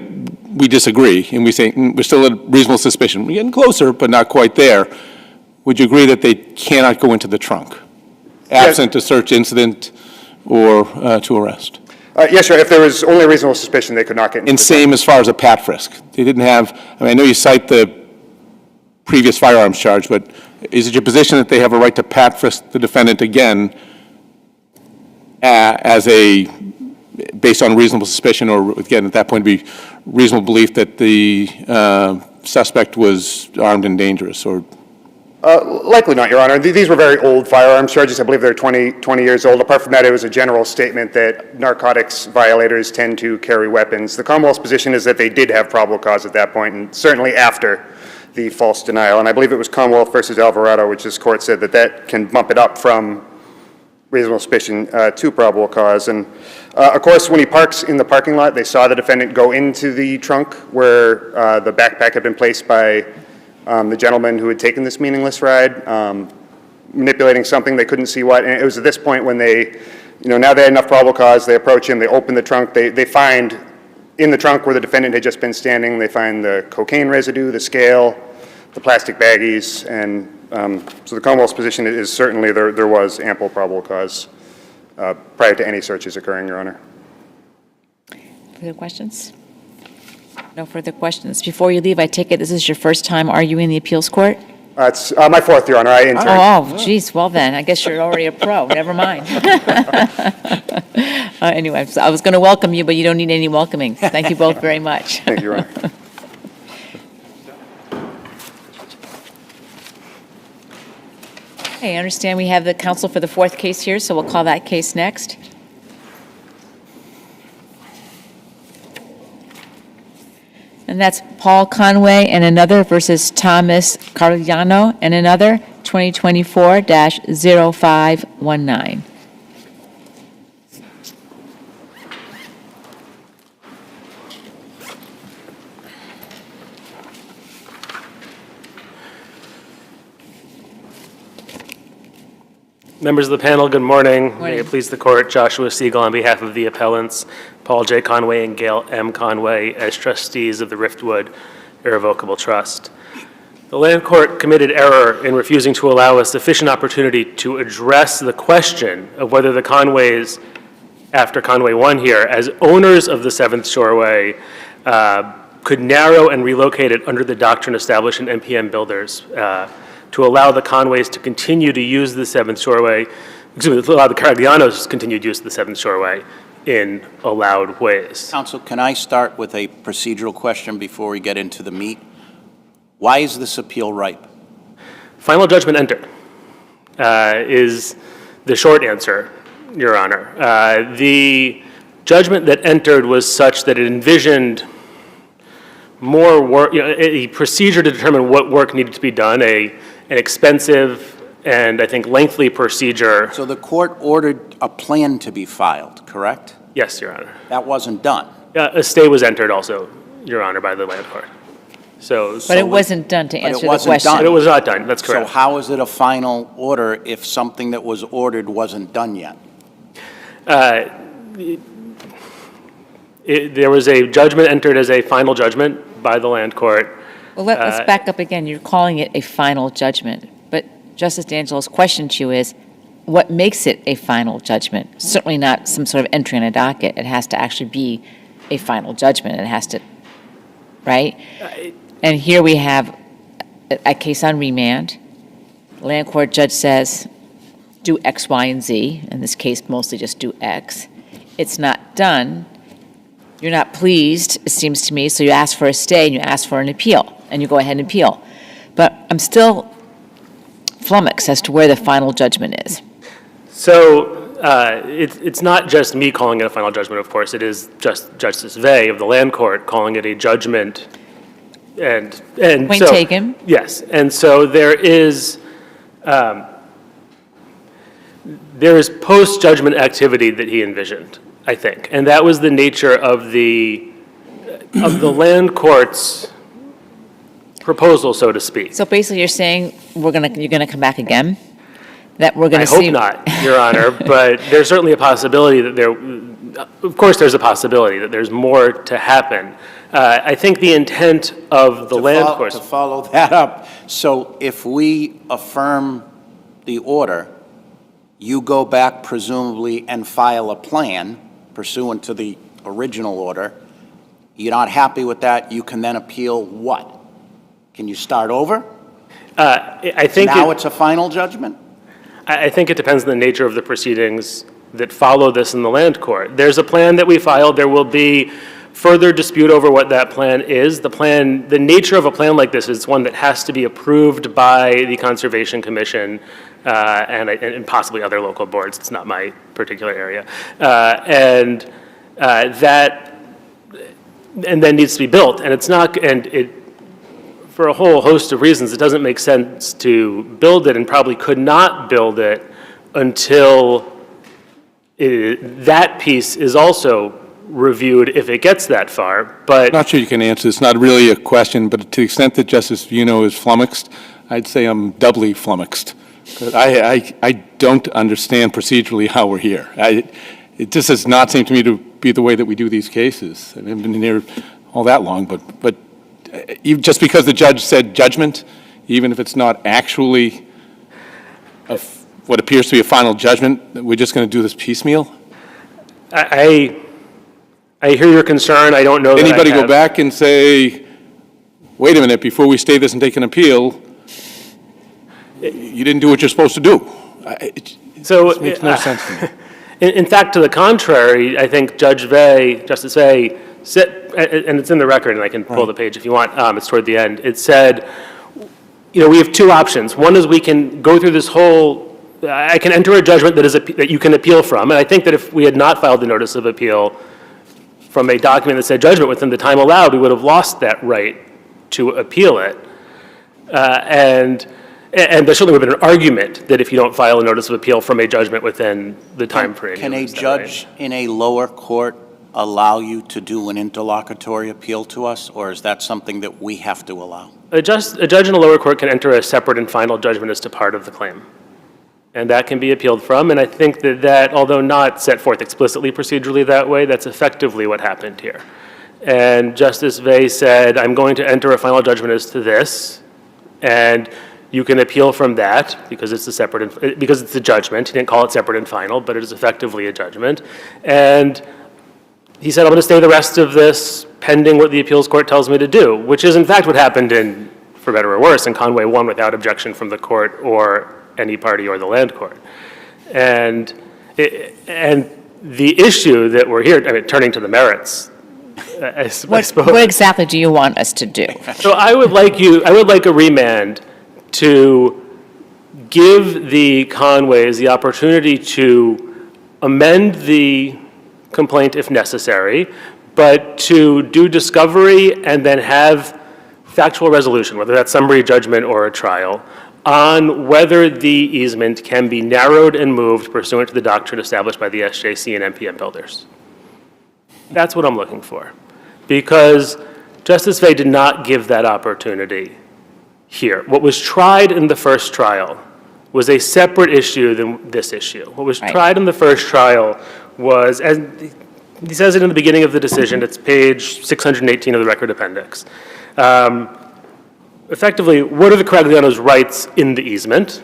we disagree and we say we're still at reasonable suspicion, we're getting closer but not quite there, would you agree that they cannot go into the trunk, absent a search incident or to arrest? Yes, sir. If there was only reasonable suspicion, they could not get into And the same as far as a pat frisk. They didn't have, I know you cite the previous firearms charge, but is it your position that they have a right to pat frisk the defendant again based on reasonable suspicion, or again, at that point, it'd be reasonable belief that the suspect was armed and dangerous, or? Likely not, Your Honor. These were very old firearms charges. I believe they're 20 years old. Apart from that, it was a general statement that narcotics violators tend to carry weapons. The Commonwealth's position is that they did have probable cause at that point, and certainly after the false denial. And I believe it was Commonwealth versus Alvarado, which this court said that can bump it up from reasonable suspicion to probable cause. And of course, when he parks in the parking lot, they saw the defendant go into the trunk where the backpack had been placed by the gentleman who had taken this meaningless ride, manipulating something, they couldn't see what, and it was at this point when they, now they had enough probable cause, they approach him, they open the trunk, they find in the trunk where the defendant had just been standing, they find the cocaine residue, the scale, the plastic baggies, and so the Commonwealth's position is certainly there was ample probable cause prior to any searches occurring, Your Honor. Further questions? No further questions. Before you leave, I take it this is your first time arguing the appeals court? It's my fourth, Your Honor. I interned. Oh, geez. Well, then, I guess you're already a pro. Never mind. Anyway, so I was going to welcome you, but you don't need any welcoming. Thank you both very much. Thank you, Your Honor. Okay, I understand we have the counsel for the fourth case here, so we'll call that case next. And that's Paul Conway and another versus Thomas Carigliano and another, 2024-0519. Members of the panel, good morning. Morning. May it please the court, Joshua Siegel on behalf of the appellants, Paul J. Conway and Gail M. Conway as trustees of the Riftwood Irrevocable Trust. The land court committed error in refusing to allow a sufficient opportunity to address the question of whether the Conways, after Conway won here, as owners of the Seventh Shoreway, could narrow and relocate it under the doctrine established in NPM Builders to allow the Conways to continue to use the Seventh Shoreway, to allow the Cariglianos continued use of the Seventh Shoreway in allowed ways. Counsel, can I start with a procedural question before we get into the meat? Why is this appeal ripe? Final judgment entered is the short answer, Your Honor. The judgment that entered was such that it envisioned more work, a procedure to determine what work needed to be done, an expensive and I think lengthy procedure. So the court ordered a plan to be filed, correct? Yes, Your Honor. That wasn't done. A stay was entered also, Your Honor, by the land court. But it wasn't done to answer the wasn't question. done. But it was not done, that's So correct. how is it a final order if something that was ordered wasn't done yet? There was a judgment entered as a final judgment by the land court. Well, let's back up again. You're calling it a final judgment. But Justice D'Angelo's question to you is, what makes it a final judgment? Certainly not some sort of entry in a docket. It has to actually be a final judgment. It has to, right? And here we have a case on remand. The land court judge says, do X, Y, and Z. In this case, mostly just do X. It's not done. You're not pleased, it seems to me, so you ask for a stay and you ask for an appeal, and you go ahead and appeal. But I'm still flummoxed as to where the final judgment is. So it's not just me calling it a final judgment, of course. It is just Justice Vey of the Land Court calling it a judgment. And Point so, taken. Yes, and so there is post-judgment activity that he envisioned, I think, and that was the nature of the Land Court's proposal, so to speak. So basically, you're saying you're gonna come back again? That we're gonna I see? hope not, Your Honor, but there's certainly a possibility that of course, there's a possibility that there's more to happen. I think the intent of the Land Court. To follow that up, so if we affirm the order, you go back presumably and file a plan pursuant to the original order. You're not happy with that, you can then appeal what? Can you start over? I think Now it's a final judgment? I think it depends on the nature of the proceedings that follow this in the Land Court. There's a plan that we filed. There will be further dispute over what that plan is. The nature of a plan like this is one that has to be approved by the Conservation Commission and possibly other local boards. It's not my particular area. And then needs to be built. And it's not, for a whole host of reasons, it doesn't make sense to build it and probably could not build it until that piece is also reviewed if it gets that far, but. Not sure you can answer. It's not really a question, but to the extent that Justice Vuno is flummoxed, I'd say I'm doubly flummoxed. I don't understand procedurally how we're here. It just does not seem to me to be the way that we do these cases. I haven't been here all that long, but just because the judge said judgment, even if it's not actually what appears to be a final judgment, we're just going to do this piecemeal? I hear your concern. I don't know that Anybody go back and say, wait a minute, before we stay this and take an appeal, you didn't do what you're supposed to do? It makes no sense to me. In fact, to the contrary, I think Justice Vey said, and it's in the record, and I can pull the page if you want, it's toward the end. It said, we have two options. One is we can go through this whole, I can enter a judgment that you can appeal from, and I think that if we had not filed the notice of appeal from a document that said judgment within the time allowed, we would have lost that right to appeal it. And there certainly would have been an argument that if you don't file a notice of appeal from a judgment within the time frame. Can a judge in a lower court allow you to do an interlocutory appeal to us, or is that something that we have to allow? A judge in a lower court can enter a separate and final judgment as to part of the claim. And that can be appealed from, and I think that, although not set forth explicitly procedurally that way, that's effectively what happened here. And Justice Vey said, I'm going to enter a final judgment as to this, and you can appeal from that because it's a judgment. He didn't call it separate and final, but it is effectively a judgment. And he said, I'm going to stay the rest of this pending what the appeals court tells me to do, which is in fact what happened for better or worse, in Conway 1 without objection from the court or any party or the Land Court. And the issue that we're here, turning to the merits, I suppose. What exactly do you want us to do? So I would like a remand to give the Conways the opportunity to amend the complaint if necessary, but to do discovery and then have factual resolution, whether that's summary judgment or a trial, on whether the easement can be narrowed and moved pursuant to the doctrine established by the SJC and MPM builders. That's what I'm looking for. Because Justice Vey did not give that opportunity here. What was tried in the first trial was a separate issue than this issue. What was tried in the first trial was, as he says it in the beginning of the decision, it's page 618 of the record appendix. Effectively, what are the Caragliano's rights in the easement?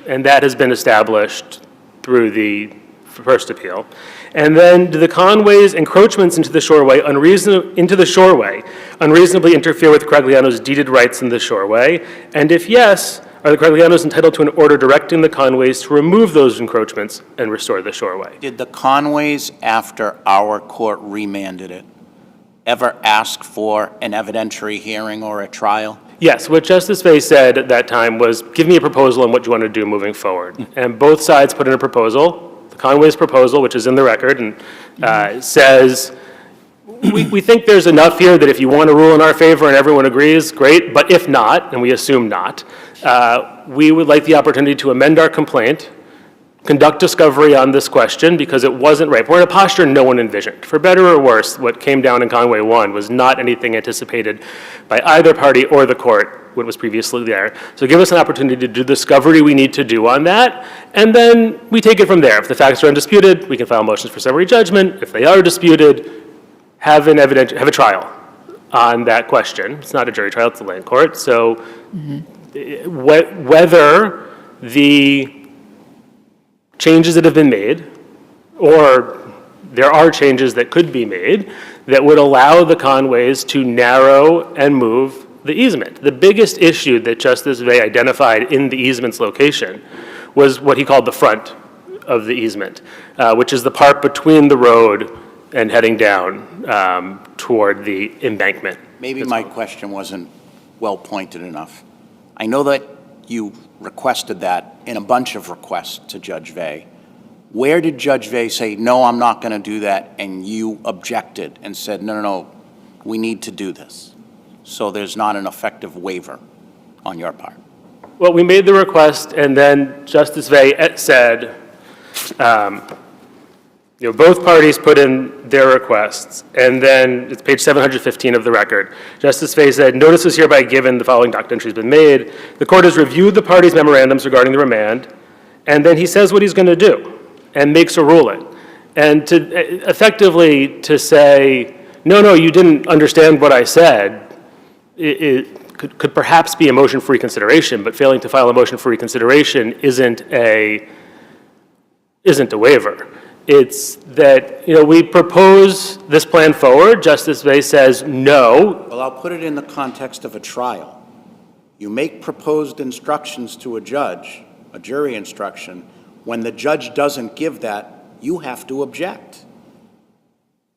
And that has been established through the first appeal. And then, do the Conways' encroachments into the shoreway unreasonably interfere with Caragliano's deeded rights in the shoreway? And if yes, are the Caraglianos entitled to an order directing the Conways to remove those encroachments and restore the shoreway? Did the Conways, after our court remanded it, ever ask for an evidentiary hearing or a trial? Yes, what Justice Fay said at that time was, give me a proposal on what you want to do moving forward. And both sides put in a proposal, Conway's proposal, which is in the record, and says, we think there's enough here that if you want to rule in our favor and everyone agrees, great, but if not, and we assume not, we would like the opportunity to amend our complaint, conduct discovery on this question because it wasn't right. We're in a posture no one envisioned. For better or worse, what came down in Conway 1 was not anything anticipated by either party or the court when it was previously there. So give us an opportunity to do the discovery we need to do on that, and then we take it from there. If the facts are undisputed, we can file motions for summary judgment. If they are disputed, have a trial on that question. It's not a jury trial, it's a land court. So whether the changes that have been made, or there are changes that could be made that would allow the Conways to narrow and move the easement. The biggest issue that Justice Vey identified in the easement's location was what he called the front of the easement, which is the part between the road and heading down toward the embankment. Maybe my question wasn't well pointed enough. I know that you requested that in a bunch of requests to Judge Vey. Where did Judge Vey say, no, I'm not going to do that, and you objected and said, no, we need to do this? So there's not an effective waiver on your part. Well, we made the request, and then Justice Vey said, both parties put in their requests, and then it's page 715 of the record. Justice Vey said, notice is hereby given, the following docket entry has been made. The court has reviewed the parties' memorandums regarding the remand, and then he says what he's going to do and makes a ruling. And to effectively to say, no, you didn't understand what I said, it could perhaps be a motion for reconsideration, but failing to file a motion for reconsideration isn't a waiver. It's that, we propose this plan forward. Justice Vey says no. Well, I'll put it in the context of a trial. You make proposed instructions to a judge, a jury instruction. When the judge doesn't give that, you have to object.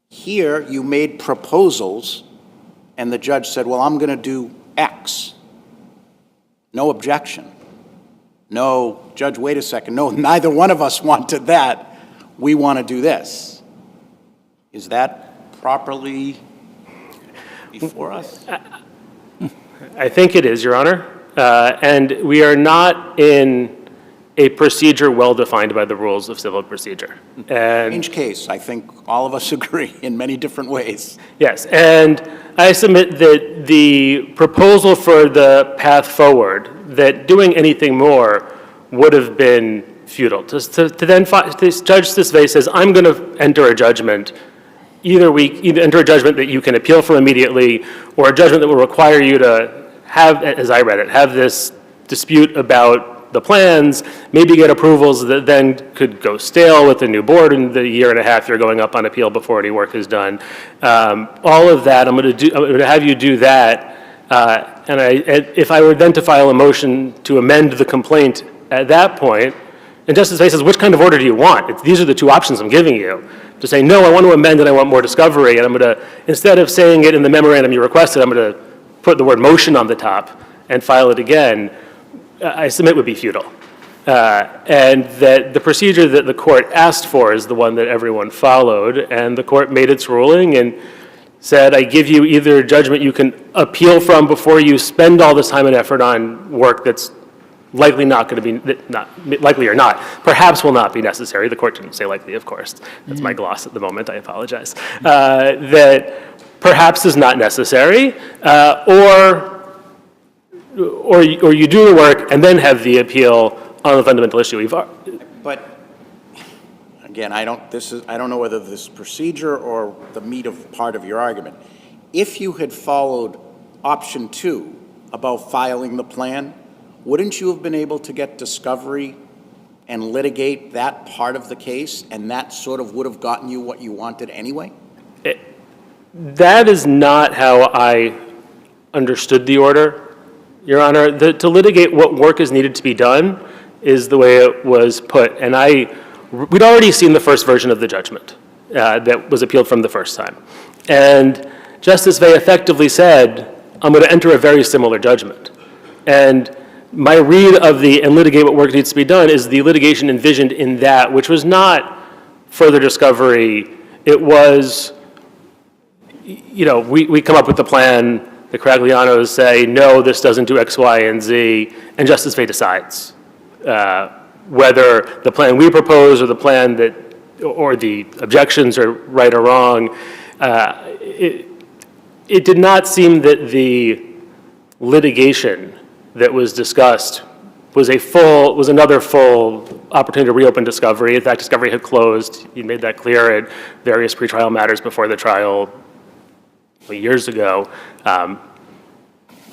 Here, you made proposals, and the judge said, well, I'm going to do X. No objection. No, Judge, wait a second. No, neither one of us wanted that. We want to do this. Is that properly before us? I think it is, Your Honor. And we are not in a procedure well-defined by the rules of civil procedure. And Strange case. I think all of us agree in many different ways. yes, and I submit that the proposal for the path forward, that doing anything more would have been futile. To then, Judge Vey says, I'm going to enter a judgment. Either enter a judgment that you can appeal from immediately, or a judgment that will require you to have, as I read it, have this dispute about the plans, maybe get approvals that then could go stale with the new board in the year and a half you're going up on appeal before any work is done. All of that, I'm going to have you do that. And if I were then to file a motion to amend the complaint at that point, and Justice Vey says, which kind of order do you want? These are the two options I'm giving you. To say, no, I want to amend and I want more discovery, and I'm going to, instead of saying it in the memorandum you requested, I'm going to put the word motion on the top and file it again, I submit would be futile. And that the procedure that the court asked for is the one that everyone followed, and the court made its ruling and said, I give you either a judgment you can appeal from before you spend all this time and effort on work that's likely not going to be, not likely or not, perhaps will not be necessary. The court didn't say likely, of course. That's my gloss at the moment, I apologize. That perhaps is not necessary, or you do the work and then have the appeal on the fundamental issue. But again, I don't know whether this is procedure or the meat of part of your argument. If you had followed option 2 about filing the plan, wouldn't you have been able to get discovery and litigate that part of the case, and that sort of would have gotten you what you wanted anyway? That is not how I understood the order, Your Honor. To litigate what work is needed to be done is the way it was put. And we'd already seen the first version of the judgment that was appealed from the first time. And Justice Vey effectively said, I'm going to enter a very similar judgment. And my read of the and litigate what work needs to be done is the litigation envisioned in that, which was not further discovery. It was, we come up with the plan, the Craglianos say, no, this doesn't do X, Y, and Z, and Justice Fay decides whether the plan we propose or the plan that, or the objections are right or wrong. It did not seem that the litigation that was discussed was another full opportunity to reopen discovery. In fact, discovery had closed. You made that clear at various pretrial matters before the trial years ago. I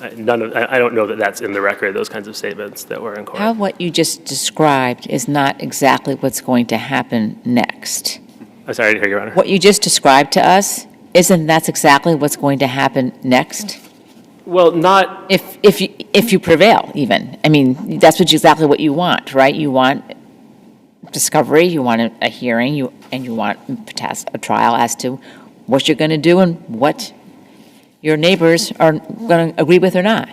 don't know that that's in the record, those kinds of statements that were in court. How what you just described is not exactly what's going to happen next. I'm sorry to hear, Your Honor. What you just described to us, isn't that exactly what's going to happen next? Well, not... If you prevail, even. I mean, that's exactly what you want, right? You want discovery, you want a hearing, and you want a trial as to what you're going to do and what your neighbors are going to agree with or not.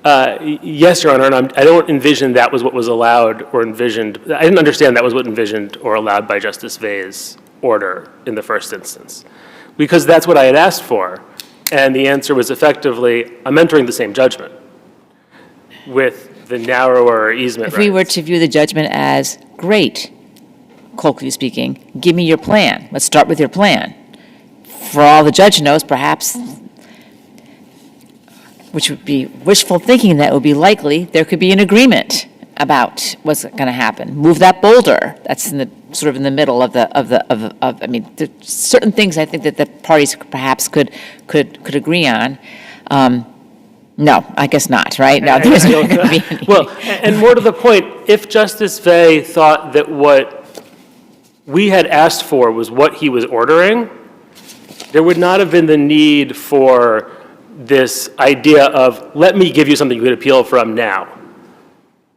Yes, Your Honor, and I don't envision that was what was allowed or envisioned. I didn't understand that was what envisioned or allowed by Justice Fay's order in the first instance, because that's what I had asked for, and the answer was effectively, I'm entering the same judgment with the narrower easement If we were rights. to view the judgment as, great, colloquially speaking, give me your plan. Let's start with your plan. For all the judge knows, perhaps, which would be wishful thinking that would be likely, there could be an agreement about what's going to happen. Move that boulder. That's sort of in the middle of I mean, there's certain things I think that the parties perhaps could agree on. No, I guess not, right? No, there's not going to be any. Well, and more to the point, if Justice Fay thought that what we had asked for was what he was ordering, there would not have been the need for this idea of, let me give you something you could appeal from now.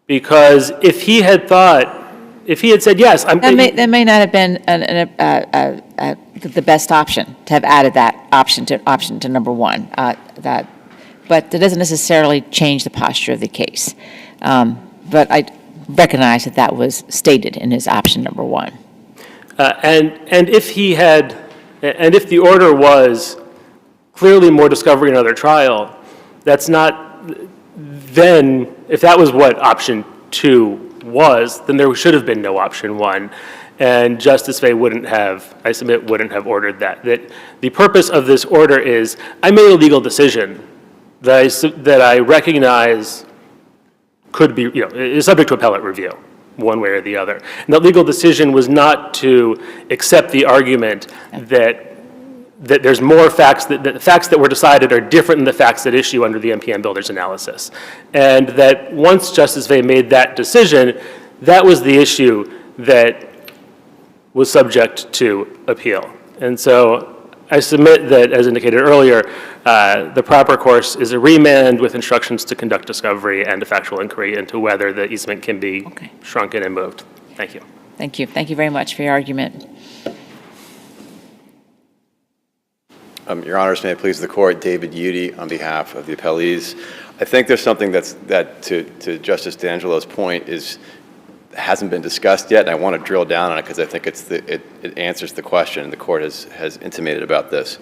Because if he had said, yes, I'm... That may not have been the best option, to have added that option to number one. But that doesn't necessarily change the posture of the case. But I recognize that was stated in his option number one. And if if the order was clearly more discovery and another trial, that's not, then, if that was what option 2 was, then there should have been no option 1. And Justice Fay wouldn't have ordered that. That the purpose of this order is, I made a legal decision that I recognize could be, is subject to appellate review, one way or the other. And that legal decision was not to accept the argument that there's more facts, that the facts that were decided are different than the facts at issue under the MPM Builders analysis. And that once Justice Fay made that decision, that was the issue that was subject to appeal. And so I submit that, as indicated earlier, the proper course is a remand with instructions to conduct discovery and a factual inquiry into whether the easement can be shrunken and moved. Thank you. Thank you. Thank you very much for your argument. Your Honors, may it please the Court, David Udy on behalf of the appellees. I think there's something that to Justice D'Angelo's point hasn't been discussed yet, and I want to drill down on it because I think it answers the question, and the Court has intimated about this.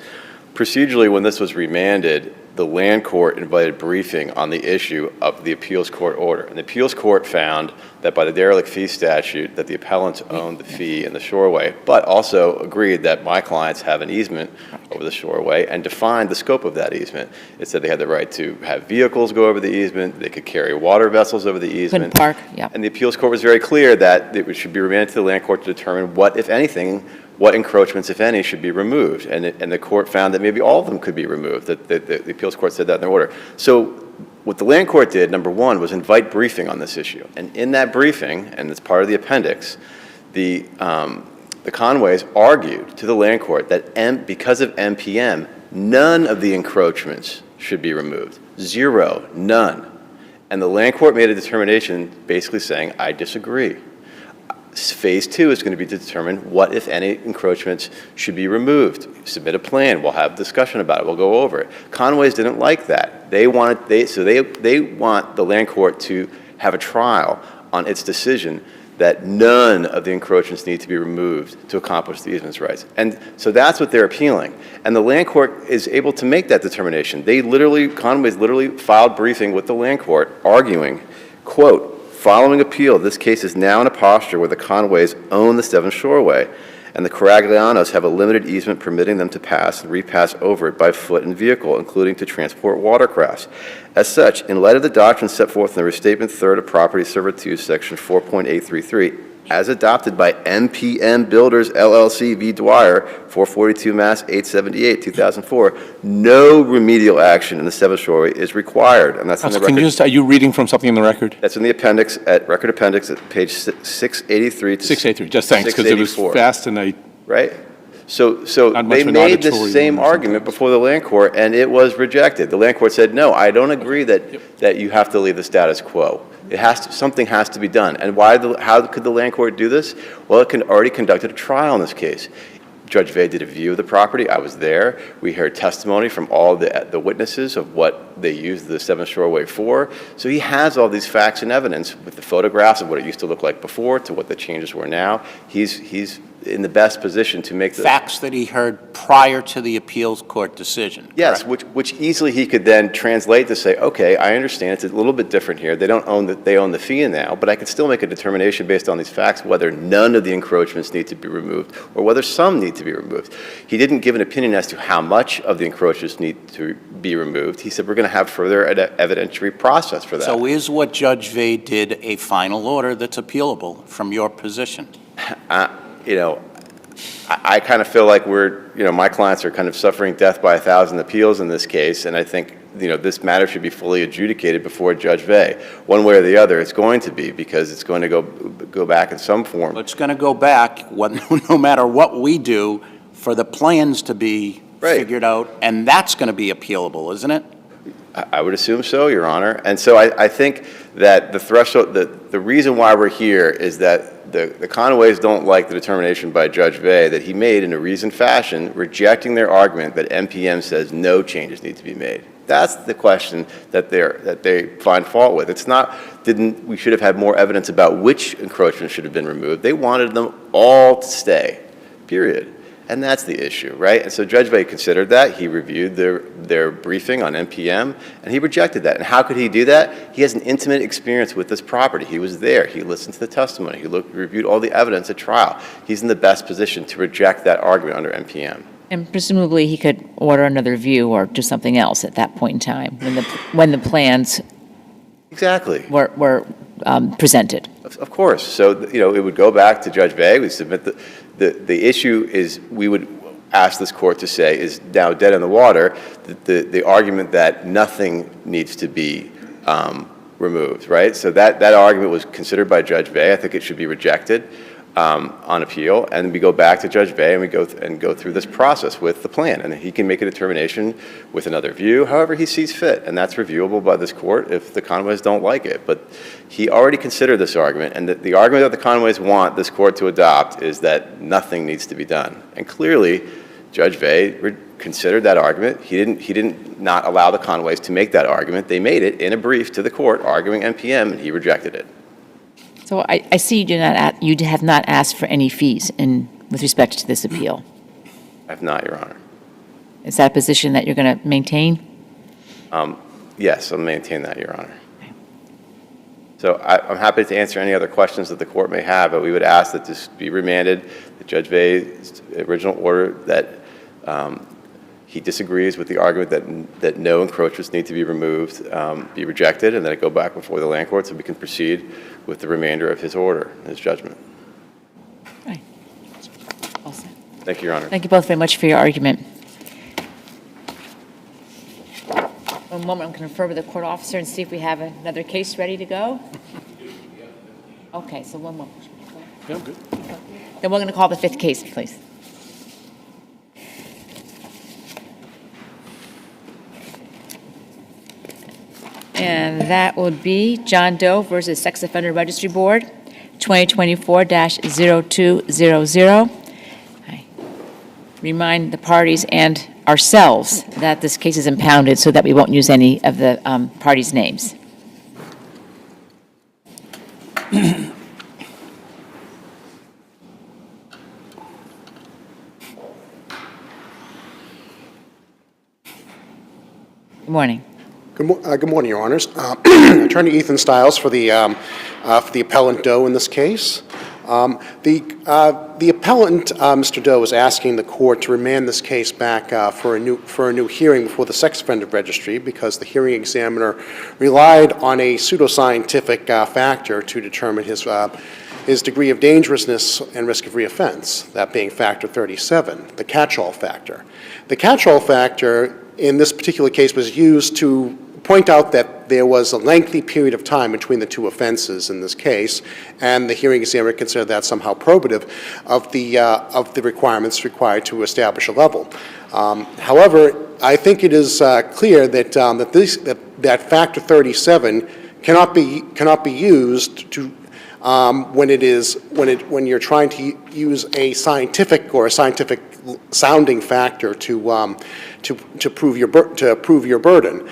Procedurally, when this was remanded, the land court invited briefing on the issue of the appeals court order. And the appeals court found that by the derelict fee statute that the appellants owned the fee in the shoreway, but also agreed that my clients have an easement over the shoreway and defined the scope of that easement. It said they had the right to have vehicles go over the easement, they could carry water vessels over the easement. Couldn't park, yeah. And the appeals court was very clear that it should be remanded to the land court to determine what, if anything, what encroachments, if any, should be removed. And the court found that maybe all of them could be removed, that the appeals court said that in their order. So what the land court did, number one, was invite briefing on this issue. And in that briefing, and it's part of the appendix, the Conways argued to the land court that because of MPM, none of the encroachments should be removed. Zero, none. And the land court made a determination basically saying, I disagree. Phase 2 is going to be to determine what, if any, encroachments should be removed. Submit a plan. We'll have discussion about it. We'll go over it. Conway's didn't like that. They want the land court to have a trial on its decision that none of the encroachments need to be removed to accomplish the easement's rights. And so that's what they're appealing. And the land court is able to make that determination. Conway's literally filed briefing with the land court arguing, quote, following appeal, this case is now in a posture where the Conways own the Seventh Shoreway, and the Caraglianos have a limited easement permitting them to pass and repass over it by foot and vehicle, including to transport watercrafts. As such, in light of the doctrine set forth in the Restatement Third of Property Servitude, Section 4.833, as adopted by MPM Builders LLC v. Dwyer, 442 Mass. 878, 2004, no remedial action in the Seventh Shoreway is required. And that's in the record. Are you reading from something in the record? That's in the appendix, record appendix at page 683 to 683, just thanks, because it was 684. fast and I, Right? So Not much they of an made this auditory same one argument sometimes. before the land court, and it was rejected. The land court said, no, I don't agree that you have to leave the status quo. Something has to be done. And how could the land court do this? Well, it already conducted a trial in this case. Judge Vey did a view of the property. I was there. We heard testimony from all the witnesses of what they used the Seventh Shoreway for. So he has all these facts and evidence with the photographs of what it used to look like before to what the changes were now. He's in the best position to make the Facts that he heard prior to the appeals court decision. Yes, correct? which easily he could then translate to say, okay, I understand it's a little bit different here. They own the fee now, but I can still make a determination based on these facts whether none of the encroachments need to be removed or whether some need to be removed. He didn't give an opinion as to how much of the encroachments need to be removed. He said we're going to have further evidentiary process for that. So is what Judge Vey did a final order that's appealable from your position? I kind of feel like my clients are kind of suffering death by 1,000 appeals in this case, and I think, this matter should be fully adjudicated before Judge Vey. One way or the other, it's going to be, because it's going to go back in some form. It's going to go back, no matter what we do, for the plans to be figured out, and that's going to be appealable, isn't it? I would assume so, Your Honor. And so I think that the threshold, the reason why we're here is that the Conways don't like the determination by Judge Vey that he made in a reasoned fashion, rejecting their argument that MPM says no changes need to be made. That's the question that they find fault with. It's not, we should have had more evidence about which encroachments should have been removed. They wanted them all to stay, period. And that's the issue, right? And so Judge Vey considered that. He reviewed their briefing on NPM, and he rejected that. And how could he do that? He has an intimate experience with this property. He was there. He listened to the testimony. He reviewed all the evidence at trial. He's in the best position to reject that argument under NPM. And presumably, he could order another view or do something else at that point in time when the plans Exactly. were presented. Of course. So, it would go back to Judge Vey. We submit the issue is we would ask this court to say is now dead in the water, the argument that nothing needs to be removed, right? So that argument was considered by Judge Vey. I think it should be rejected on appeal, and we go back to Judge Vey and we go through this process with the plan, and he can make a determination with another view, however he sees fit, and that's reviewable by this court if the Conways don't like it. But he already considered this argument, and the argument that the Conways want this court to adopt is that nothing needs to be done. And clearly, Judge Vey considered that argument. He didn't not allow the Conways to make that argument. They made it in a brief to the court arguing NPM, and he rejected it. So I see you have not asked for any fees with respect to this appeal. I have not, Your Honor. Is that a position that you're going to maintain? Yes, I'll maintain that, Your Honor. So I'm happy to answer any other questions that the court may have, but we would ask that this be remanded, that Judge Vey's original order that he disagrees with the argument that no encroachments need to be removed, be rejected, and that it go back before the land court so we can proceed with the remainder of his order, his judgment. Right. All set. Thank you, Your Honor. Thank you both very much for your argument. One moment, I'm going to confer with the court officer and see if we have another case ready to go. Okay, so one more. yeah, I'm good. Then we're going to call the fifth case, please. And that would be John Doe versus Sex Offender Registry Board, 2024-0200. I remind the parties and ourselves that this case is impounded so that we won't use any of the parties' names. Good morning. Good morning, Your Honors. Attorney Ethan Stiles for the appellant Doe in this case. The appellant, Mr. Doe, is asking the court to remand this case back for a new hearing before the sex offender registry because the hearing examiner relied on a pseudoscientific factor to determine his degree of dangerousness and risk of reoffense, that being factor 37, the catch-all factor. The catch-all factor in this particular case was used to point out that there was a lengthy period of time between the two offenses in this case, and the hearing examiner considered that somehow probative of the requirements required to establish a level. However, I think it is clear that that factor 37 cannot be used to when you're trying to use a scientific or a scientific sounding factor to prove your burden,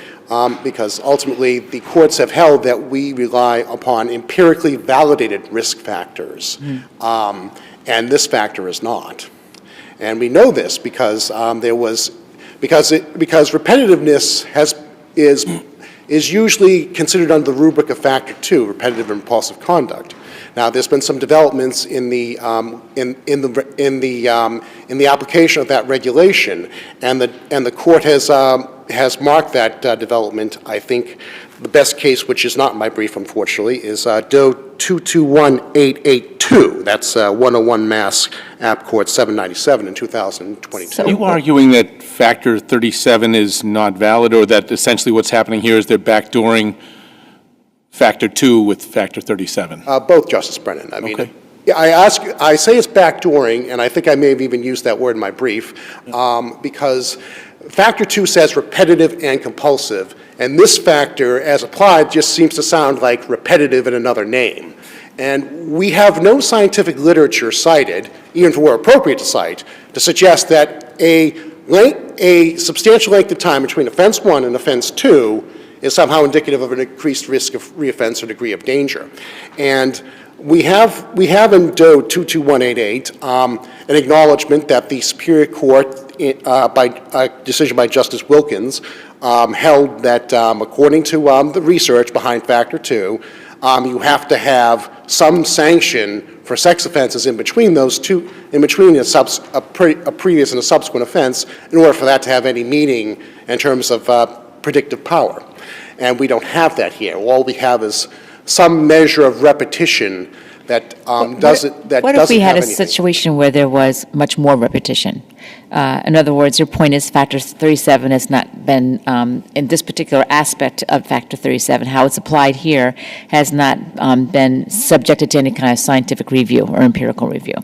because ultimately the courts have held that we rely upon empirically validated risk factors, and this factor is not. And we know this because repetitiveness is usually considered under the rubric of factor 2, repetitive and impulsive conduct. Now, there's been some developments in the application of that regulation, and the court has marked that development. I think the best case, which is not in my brief, unfortunately, is Doe 221882. That's 101 Mass. App Court 797 in 2022. Are you arguing that factor 37 is not valid, or that essentially what's happening here is they're backdooring factor 2 with factor 37? Both, Justice Brennan. I mean, Okay. yeah, I say it's backdooring, and I think I may have even used that word in my brief, because factor 2 says repetitive and compulsive, and this factor, as applied, just seems to sound like repetitive in another name. And we have no scientific literature cited, even if it were appropriate to cite, to suggest that a substantial length of time between offense 1 and offense 2 is somehow indicative of an increased risk of reoffense or degree of danger. And we have in Doe 22188 an acknowledgement that the Superior Court, by a decision by Justice Wilkins, held that according to the research behind factor 2, you have to have some sanction for sex offenses in between those two, in between a previous and a subsequent offense, in order for that to have any meaning in terms of predictive power. And we don't have that here. All we have is some measure of repetition that doesn't have anything. What if we had a situation where there was much more repetition? In other words, your point is factor 37 has not been, in this particular aspect of factor 37, how it's applied here, has not been subjected to any kind of scientific review or empirical review.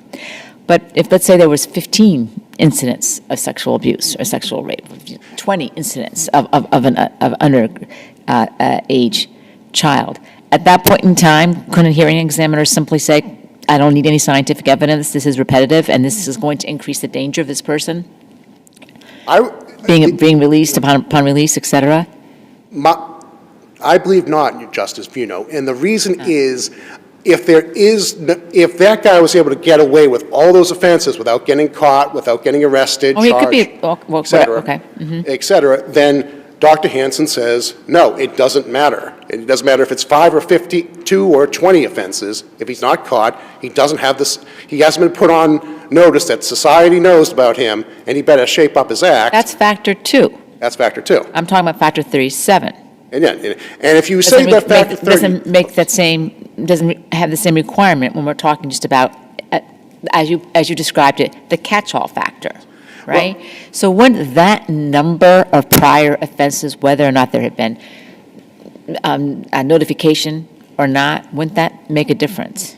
But if, let's say, there was 15 incidents of sexual abuse or sexual rape, 20 incidents of an underage child, at that point in time, couldn't a hearing examiner simply say, I don't need any scientific evidence, this is repetitive, and this is going to increase the danger of this person? Being released upon release, et cetera? I believe not, Justice Buno. And the reason is, if that guy was able to get away with all those offenses without getting caught, without getting arrested, He charged, could be, well, et cetera, okay. et cetera, then Dr. Hansen says, no, it doesn't matter. It doesn't matter if it's 5 or 52 or 20 offenses. If he's not caught, he doesn't have this, he hasn't been put on notice that society knows about him, and he better shape up his act. That's factor 2. That's factor 2. I'm talking about factor 37. And if you say that factor 30... doesn't have the same requirement when we're talking just about, as you described it, the catch-all factor, right? Well, so wouldn't that number of prior offenses, whether or not there had been a notification or not? Wouldn't that make a difference?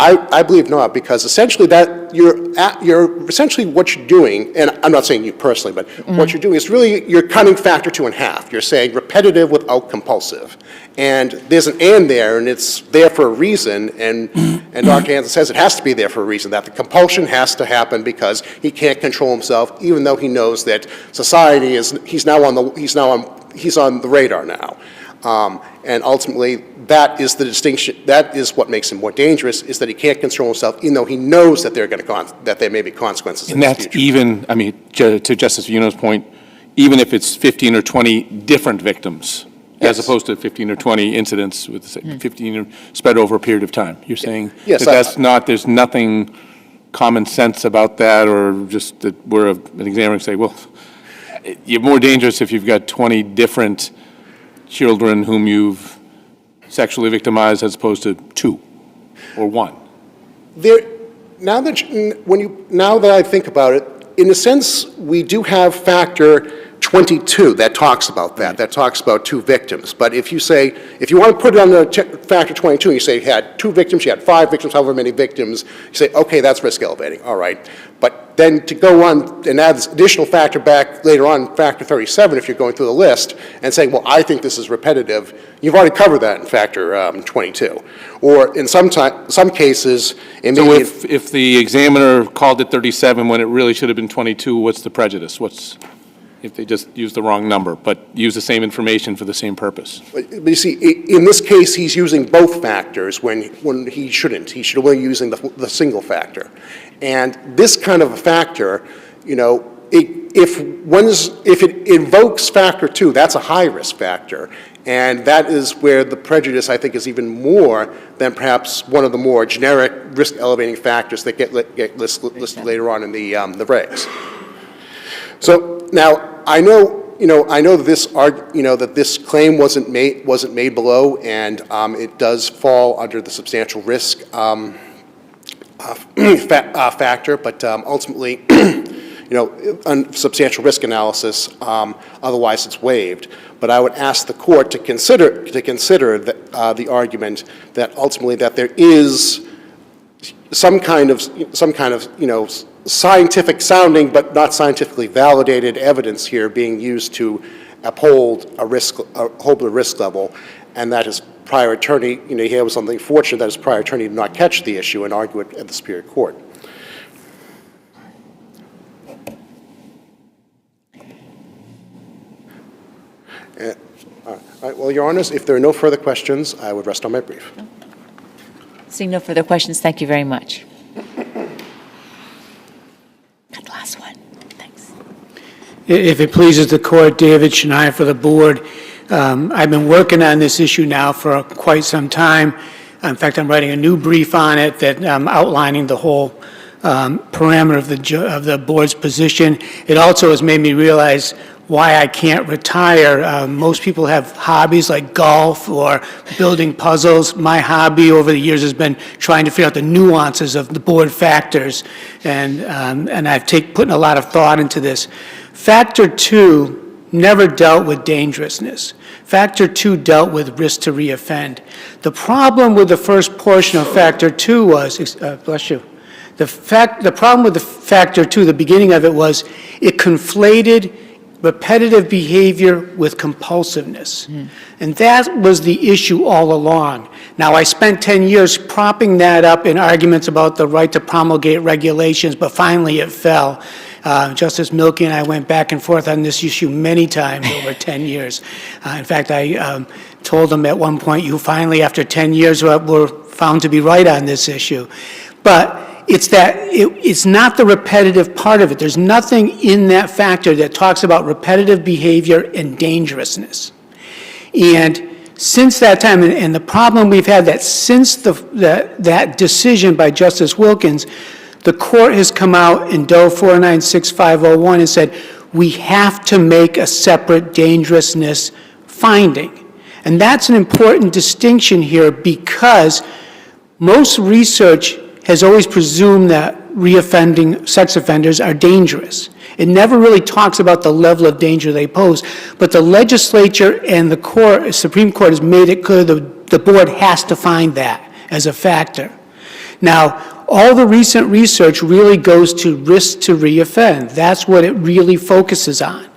I believe not, because essentially you're essentially what you're doing, and I'm not saying you personally, but what you're doing is really, you're cutting factor 2 in half. You're saying repetitive without compulsive. And there's an and there, and it's there for a reason, and Dr. Hansen says it has to be there for a reason, that the compulsion has to happen because he can't control himself, even though he knows that society he's on the radar now. And ultimately, that is the distinction, that is what makes him more dangerous, is that he can't control himself, even though he knows that that there may be consequences in the future. And that's even, I mean, to Justice Viano's point, even if it's 15 or 20 different victims, as opposed to 15 or 20 incidents with 15 spread over a period of time. You're saying Yes, that there's nothing common sense about that, or just that we're an examiner and say, well, you're more dangerous if you've got 20 different children whom you've sexually victimized as opposed to 2 or 1. Now that I think about it, in a sense, we do have factor 22 that talks about that talks about 2 victims. But if you want to put it on the factor 22, you say you had 2 victims, you had 5 victims, however many victims, you say, okay, that's risk elevating, all right. But then to go on and add this additional factor back later on, factor 37, if you're going through the list, and saying, well, I think this is repetitive, you've already covered that in factor 22. Or in some cases, it may be... So if the examiner called it 37 when it really should have been 22, what's the prejudice? If they just use the wrong number, but use the same information for the same purpose? But you see, in this case, he's using both factors when he shouldn't. He should only be using the single factor. And this kind of a factor, you know, if it invokes factor 2, that's a high-risk factor. And that is where the prejudice, I think, is even more than perhaps one of the more generic risk-elevating factors that get listed later on in the regs. So now I know that this claim wasn't made below, and it does fall under the substantial risk factor, but ultimately, on substantial risk analysis, otherwise it's waived. But I would ask the court to consider the argument that ultimately that there is some kind of scientific sounding but not scientifically validated evidence here being used to uphold the risk level, and that his prior attorney, he was something fortunate that his prior attorney did not catch the issue and argue it at the Superior Court. All right, well, Your Honors, if there are no further questions, I would rest on my brief. Seeing no further questions, thank you very much. Got the last one. Thanks. If it pleases the court, David Shania for the board. I've been working on this issue now for quite some time. In fact, I'm writing a new brief on it that I'm outlining the whole parameter of the board's position. It also has made me realize why I can't retire. Most people have hobbies like golf or building puzzles. My hobby over the years has been trying to figure out the nuances of the board factors, and I've put a lot of thought into this. Factor 2 never dealt with dangerousness. Factor 2 dealt with risk to reoffend. The problem with the first portion of Factor 2 was, bless you, the problem with the Factor 2, the beginning of it was it conflated repetitive behavior with compulsiveness. And that was the issue all along. Now, I spent 10 years propping that up in arguments about the right to promulgate regulations, but finally it fell. Justice Milkey and I went back and forth on this issue many times over 10 years. In fact, I told him at one point, you finally, after 10 years, were found to be right on this issue. But it's not the repetitive part of it. There's nothing in that factor that talks about repetitive behavior and dangerousness. And since that time, and the problem we've had that since that decision by Justice Wilkins, the court has come out in Doe 496501 and said, we have to make a separate dangerousness finding. And that's an important distinction here because most research has always presumed that reoffending sex offenders are dangerous. It never really talks about the level of danger they pose, but the legislature and the court, Supreme Court, has made it clear the the board has to find that as a factor. Now, all the recent research really goes to risk to reoffend. That's what it really focuses on.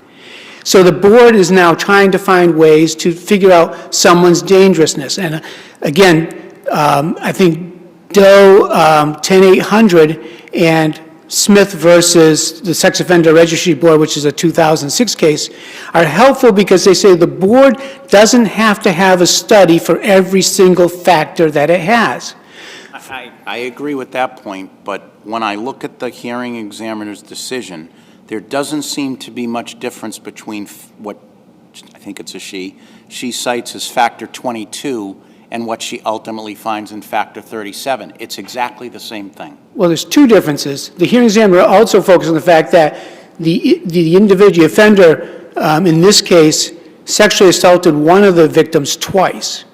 So the board is now trying to find ways to figure out someone's dangerousness. And again, I think Doe 10800 and Smith versus the Sex Offender Registry Board, which is a 2006 case, are helpful because they say the board doesn't have to have a study for every single factor that it has. I agree with that point, but when I look at the hearing examiner's decision, there doesn't seem to be much difference between what, I think it's a she cites as factor 22 and what she ultimately finds in factor 37. It's exactly the same thing. Well, there's two differences. The hearing examiner also focused on the fact that the individual offender, in this case, sexually assaulted one of the victims twice.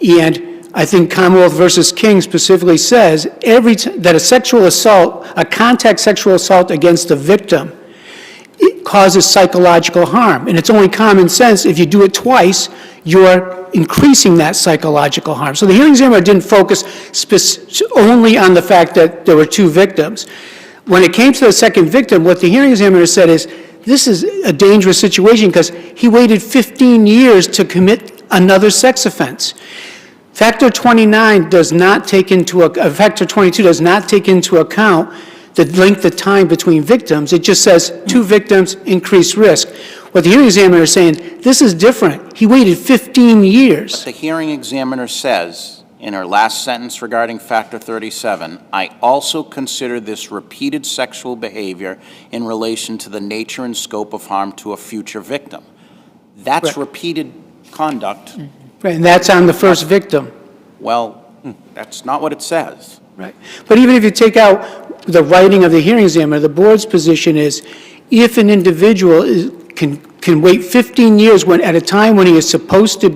And I think Commonwealth versus King specifically says that a sexual assault, a contact sexual assault against a victim, it causes psychological harm. And it's only common sense, if you do it twice, you're increasing that psychological harm. So the hearing examiner didn't focus only on the fact that there were two victims. When it came to the second victim, what the hearing examiner said is, this is a dangerous situation because he waited 15 years to commit another sex offense. Factor 29 does not take into factor 22 does not take into account the length of time between victims. It just says two victims, increased risk. What the hearing examiner is saying, this is different. He waited 15 years. But the hearing examiner says, in her last sentence regarding factor 37, I also consider this repeated sexual behavior in relation to the nature and scope of harm to a future victim. That's Right. repeated conduct. Right, and that's on the first victim. Well, that's not what it says. Right. But even if you take out the writing of the hearing examiner, the board's position is, if an individual can wait 15 years when, at a time when he is supposed to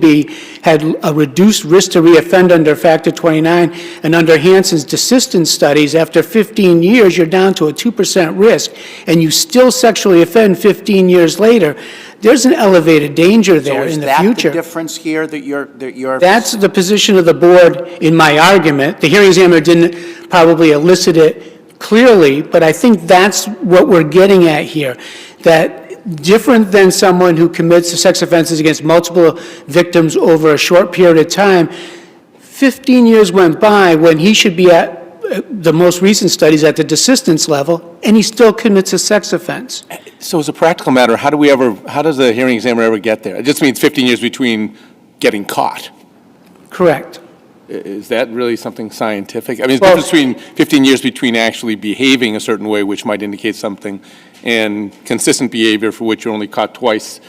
had a reduced risk to reoffend under factor 29, and under Hansen's desistance studies, after 15 years, you're down to a 2% risk, and you still sexually offend 15 years later, there's an elevated danger there in the future. So is that the difference here that you're... That's the position of the board in my argument. The hearing examiner didn't probably elicit it clearly, but I think that's what we're getting at here, that different than someone who commits sex offenses against multiple victims over a short period of time, 15 years went by when he should be at the most recent studies at the desistance level, and he still commits a sex offense. So as a practical matter, how does the hearing examiner ever get there? It just means 15 years between getting caught. Correct. Is that really something scientific? I mean, it's difference between 15 years between actually behaving a certain way, which might indicate something, and consistent behavior for which you're only caught twice,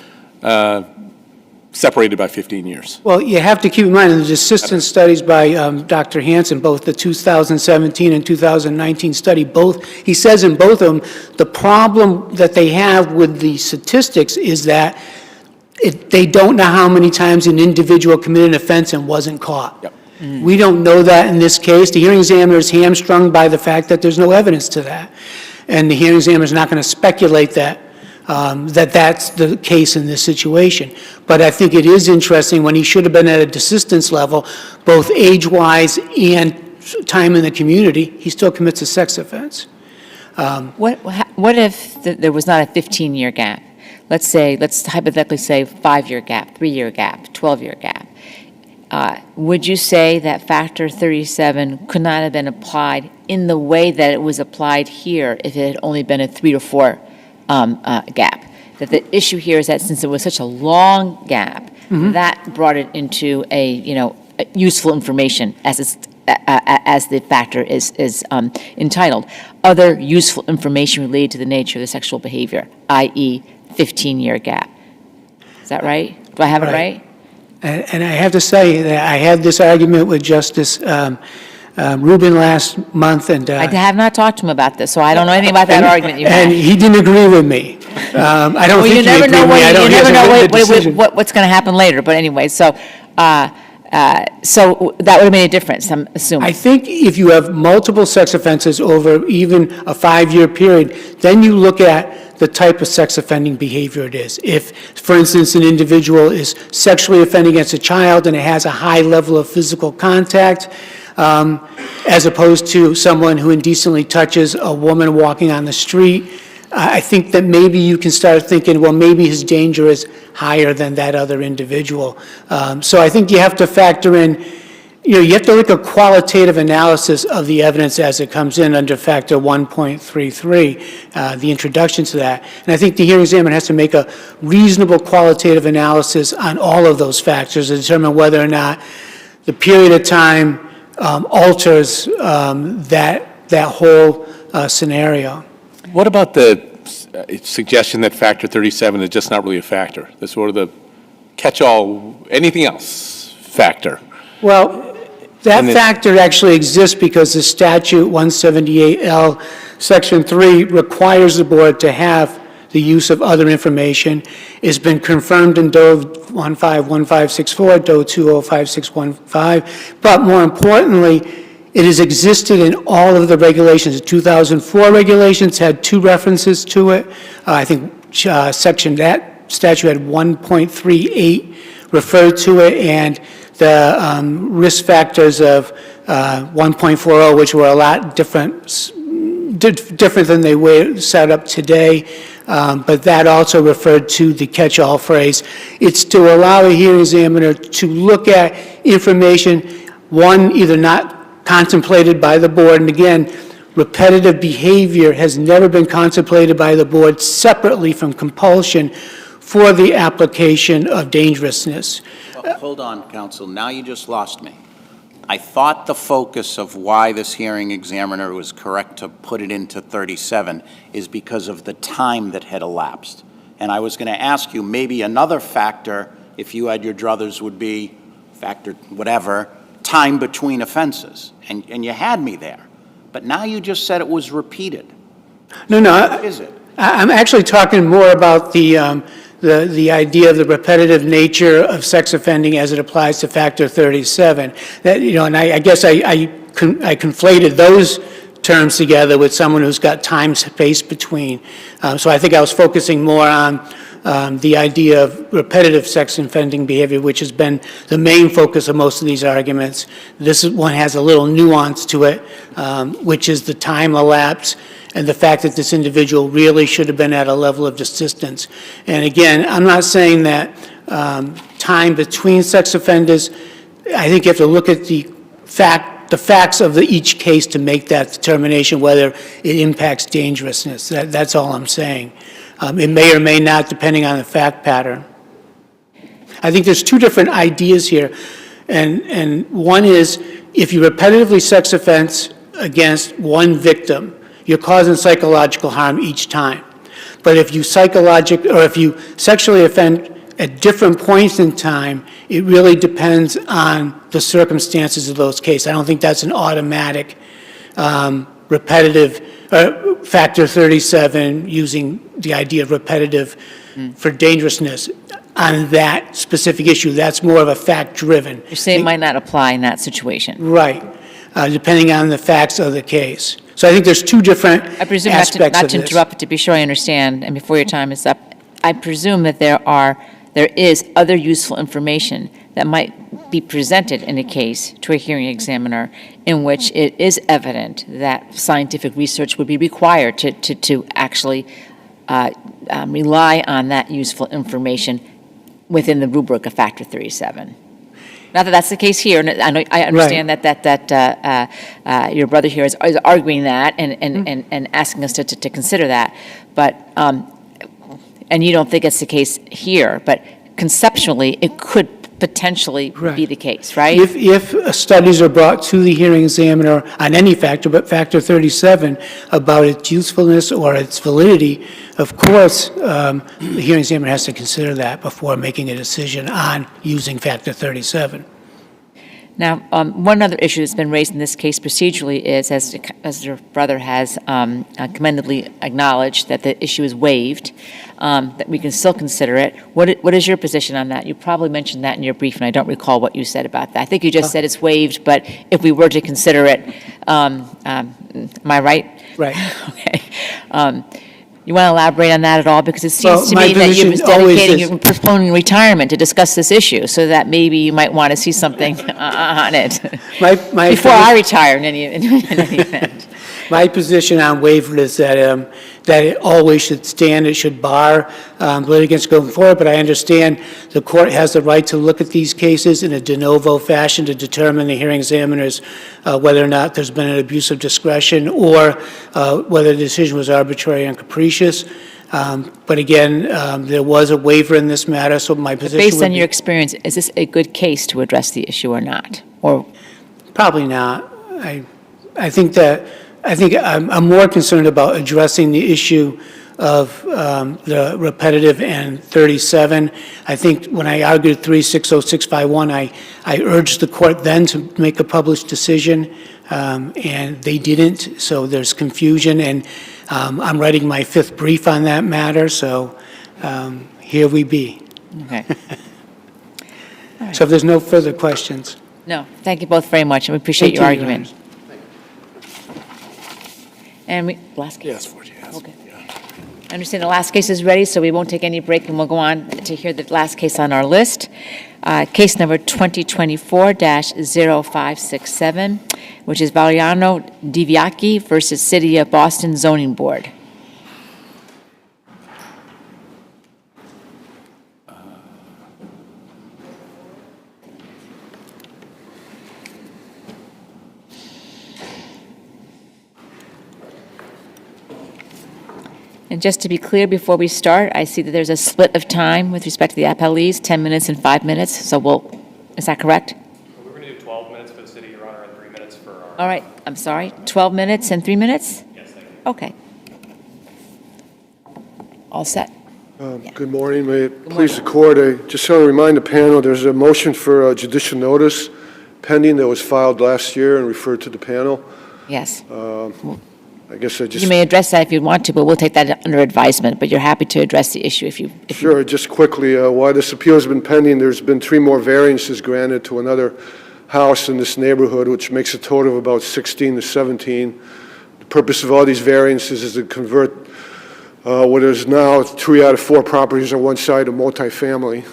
separated by 15 years. Well, you have to keep in mind, in the desistance studies by Dr. Hansen, both the 2017 and 2019 study, he says in both of them, the problem that they have with the statistics is that they don't know how many times an individual committed an offense and wasn't caught. Yep. We don't know that in this case. The hearing examiner is hamstrung by the fact that there's no evidence to that. And the hearing examiner is not going to speculate that that's the case in this situation. But I think it is interesting, when he should have been at a desistance level, both age-wise and time in the community, he still commits a sex offense. What if there was not a 15-year gap? Let's hypothetically say 5-year gap, 3-year gap, 12-year gap. Would you say that factor 37 could not have been applied in the way that it was applied here if it had only been a 3 to 4 gap? That the issue here is that since it was such a long gap, that brought it into useful information as the factor is entitled. Other useful information related to the nature of the sexual behavior, i.e. 15-year gap. Is that right? Do I have it right? And I have to say that I had this argument with Justice Rubin last month, and I have not talked to him about this, so I don't know anything about that argument you had. And he didn't agree with me. I don't think he agreed with me. You never know what's going to happen later. But anyway, so So that would have made a difference, I'm assuming. I think if you have multiple sex offenses over even a 5-year period, then you look at the type of sex offending behavior it is. If, for instance, an individual is sexually offending against a child and it has a high level of physical contact, as opposed to someone who indecently touches a woman walking on the street, I think that maybe you can start thinking, well, maybe his danger is higher than that other individual. So I think you have to factor in, you have to look at qualitative analysis of the evidence as it comes in under factor 1.33, the introduction to that. And I think the hearing examiner has to make a reasonable qualitative analysis on all of those factors to determine whether or not the period of time alters that whole scenario. What about the suggestion that factor 37 is just not really a factor? The sort of the catch-all, anything else factor? Well, that factor actually exists because the statute 178L, Section 3, requires the board to have the use of other information. It's been confirmed in DOE 151564, DOE 205615, but more importantly, it has existed in all of the regulations. The 2004 regulations had 2 references to it. I think that statute had 1.38 referred to it, and the risk factors of 1.40, which were a lot different than they were set up today, but that also referred to the catch-all phrase. It's to allow a hearing examiner to look at information, one, either not contemplated by the board, and again, repetitive behavior has never been contemplated by the board separately from compulsion for the application of dangerousness. Well, hold on, counsel. Now you just lost me. I thought the focus of why this hearing examiner was correct to put it into 37 is because of the time that had elapsed. And I was going to ask you, maybe another factor, if you had your druthers, would be factor whatever, time between offenses. And you had me there. But now you just said it was repeated. No. What is it? I'm actually talking more about the idea of the repetitive nature of sex offending as it applies to factor 37. That, and I guess I conflated those terms together with someone who's got time spaced between. So I think I was focusing more on the idea of repetitive sex offending behavior, which has been the main focus of most of these arguments. This one has a little nuance to it, which is the time elapsed and the fact that this individual really should have been at a level of desistance. And again, I'm not saying that time between sex offenders. I think you have to look at the facts of each case to make that determination whether it impacts dangerousness. That's all I'm saying. It may or may not, depending on the fact pattern. I think there's 2 different ideas here. And one is, if you repetitively sex offense against one victim, you're causing psychological harm each time. But if you sexually offend at different points in time, it really depends on the circumstances of those cases. I don't think that's an automatic repetitive factor 37 using the idea of repetitive for dangerousness on that specific issue. That's more of a fact-driven. You're saying it might not apply in that situation. Right, depending on the facts of the case. So I think there's 2 different I presume aspects not of to this. interrupt, but to be sure I understand, and before your time is up, I presume that there is other useful information that might be presented in a case to a hearing examiner in which it is evident that scientific research would be required to actually rely on that useful information within the rubric of factor 37. Not that that's the case here, and I understand that your brother here is arguing that and asking us to consider that, but and you don't think it's the case here, but conceptually it could potentially be the case, right? If studies are brought to the hearing examiner on any factor, but factor 37, about its usefulness or its validity, of course, the hearing examiner has to consider that before making a decision on using factor 37. Now, one other issue that's been raised in this case procedurally is, as your brother has commendably acknowledged, that the issue is waived, that we can still consider it. What is your position on that? You probably mentioned that in your brief, and I don't recall what you said about that. I think you just said it's waived, but if we were to consider it, am I right? Right. Okay. You want to elaborate on that at all? Because it seems Well, to my me that you're position always dedicating, is- you're postponing retirement to discuss this issue, so that maybe you might want to see something on it My before I retire in any event. My position on waiver is that it always should stand, it should bar litigants going forward, but I understand the court has the right to look at these cases in a de novo fashion to determine the hearing examiners whether or not there's been an abuse of discretion or whether the decision was arbitrary and capricious. But again, there was a waiver in this matter, so my position Based would on be- your experience, is this a good case to address the issue or not? Or Probably not. I think I'm more concerned about addressing the issue of the repetitive and 37. I think when I argued 360651, I urged the court then to make a published decision, and they didn't, so there's confusion, and I'm writing my 5th brief on that matter, so here we be. Okay. So if there's no further questions. No, thank you both very much, and we appreciate Thank your you, Your argument. And last case? Yes, 40, yes. Okay. I understand the last case is ready, so we won't take any break, and we'll go on to hear the last case on our list. Case number 2024-0567, which is Valiano Diviaki versus City of Boston Zoning Board. And just to be clear, before we start, I see that there's a split of time with respect to the appellees, 10 minutes and 5 minutes, so is that correct? We're going to do 12 minutes for the city, Your Honor, and 3 minutes for our... All right, I'm sorry, 12 minutes and 3 minutes? Yes, thank you. Okay. All set. Good morning. May it please the court, I just want to remind the panel, there's a motion for judicial notice pending that was filed last year and referred to the panel. Yes. I guess I just... You may address that if you want to, but we'll take that under advisement, but you're happy to address the issue if you... Sure, just quickly, while this appeal has been pending, there's been 3 more variances granted to another house in this neighborhood, which makes a total of about 16 to 17. The purpose of all these variances is to convert what is now 3 out of 4 properties on one side of multifamily.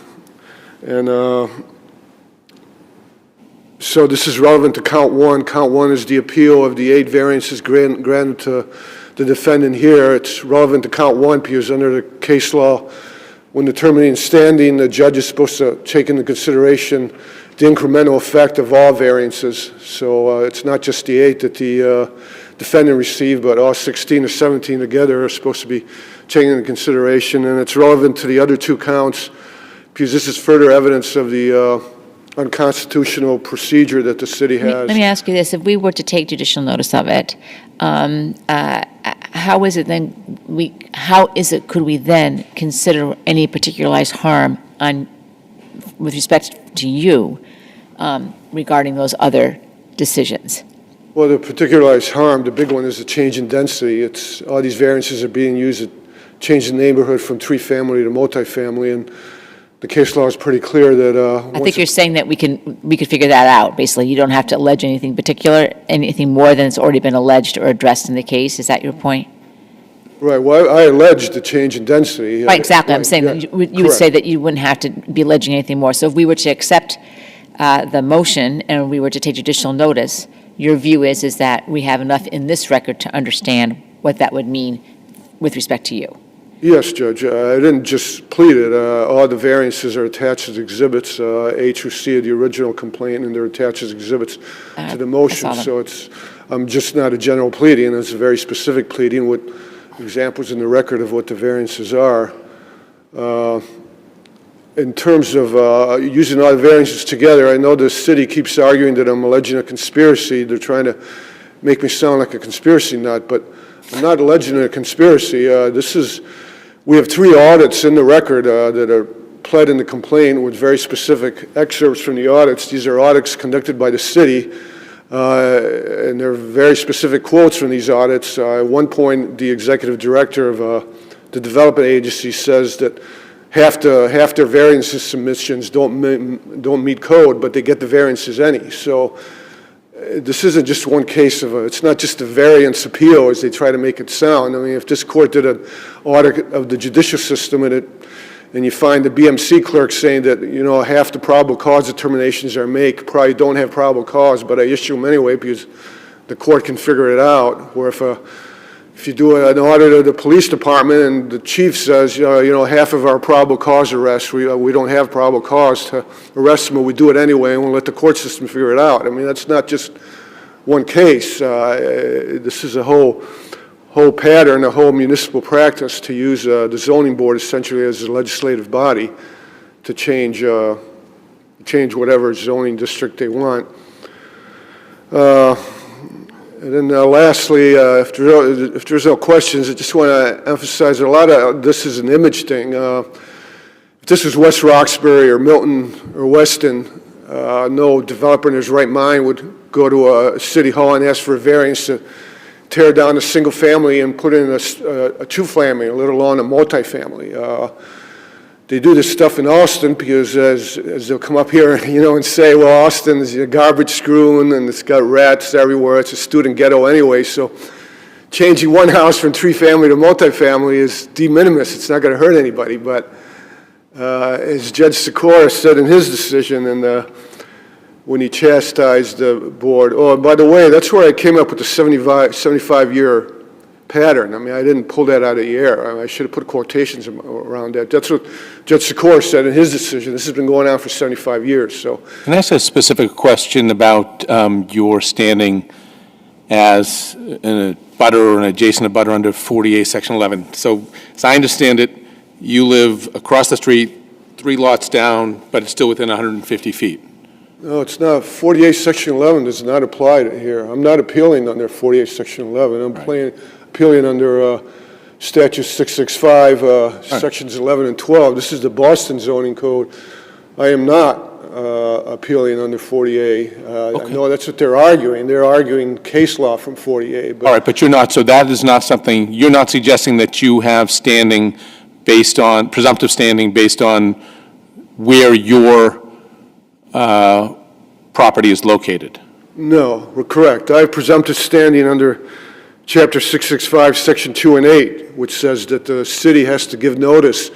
And so this is relevant to count 1. Count 1 is the appeal of the 8 variances granted to the defendant here. It's relevant to count 1 because under the case law, when determining standing, the judge is supposed to take into consideration the incremental effect of all variances. So it's not just the 8 that the defendant received, but all 16 or 17 together are supposed to be taken into consideration. And it's relevant to the other 2 counts because this is further evidence of the unconstitutional procedure that the city has. Let me ask you this. If we were to take judicial notice of it, how is it then, could we then consider any particularized harm with respect to you regarding those other decisions? Well, the particularized harm, the big one is the change in density. All these variances are being used to change the neighborhood from 3-family to multifamily, and the case law is pretty clear that... I think you're saying that we could figure that out, basically. You don't have to allege anything particular, anything more than it's already been alleged or addressed in the case. Is that your point? Right. Well, I alleged the change in density. Right, exactly. I'm saying that you would say correct. that you wouldn't have to be alleging anything more. So if we were to accept the motion and we were to take judicial notice, your view is that we have enough in this record to understand what that would mean with respect to you? Yes, Judge. I didn't just plead it. All the variances are attached as exhibits, A through C of the original complaint, and they're attached as exhibits to the motion. So I'm just not a general pleading. It's a very specific pleading with examples in the record of what the variances are. In terms of using all the variances together, I know the city keeps arguing that I'm alleging a conspiracy. They're trying to make me sound like a conspiracy nut, but I'm not alleging a conspiracy. We have 3 audits in the record that are pled in the complaint with very specific excerpts from the audits. These are audits conducted by the city, and there are very specific quotes from these audits. At one point, the executive director of the development agency says that half their variances submissions don't meet code, but they get the variances any. So this isn't just one case of it's not just a variance appeal as they try to make it sound. I mean, if this court did an audit of the judicial system and you find the BMC clerk saying that, you know, half the probable cause determinations I make probably don't have probable cause, but I issue them anyway because the court can figure it out. Or if you do an audit of the police department and the chief says, you know, half of our probable cause arrests, we don't have probable cause to arrest them, but we do it anyway, and we'll let the court system figure it out. I mean, that's not just one case. This is a whole pattern, a whole municipal practice to use the zoning board essentially as a legislative body to change whatever zoning district they want. And then lastly, if there's no questions, I just want to emphasize that a lot of this is an image thing. If this was West Roxbury or Milton or Weston, no developer in his right mind would go to a city hall and ask for a variance to tear down a single family and put in a two-family, let alone a multifamily. They do this stuff in Austin because as they'll come up here, you know, and say, well, Austin is a garbage strewn and it's got rats everywhere. It's a student ghetto anyway. So changing one house from three-family to multifamily is de minimis. It's not going to hurt anybody. But as Judge Sikora said in his decision, and when he chastised the board, oh, by the way, that's where I came up with the 75-year pattern. I mean, I didn't pull that out of the air. I should have put quotations around that. That's what Judge Sikora said in his decision. This has been going on for 75 years. So, can I ask a specific question about your standing as a butter or an adjacent abutter under 48 Section 11? So, as I understand it, you live across the street, 3 lots down, but it's still within 150 feet. No, it's not. 48 Section 11 does not apply to here. I'm not appealing under 48 Section 11. I'm appealing under Statute 665, Sections 11 and 12. This is the Boston zoning code. I am not appealing under 48. I know that's what they're arguing. They're arguing case law from 48. But all right, but you're not. So that is not something, you're not suggesting that you have standing based on, presumptive standing based on where your property is located? No, we're correct. I have presumptive standing under Chapter 665, Section 2 and 8, which says that the city has to give notice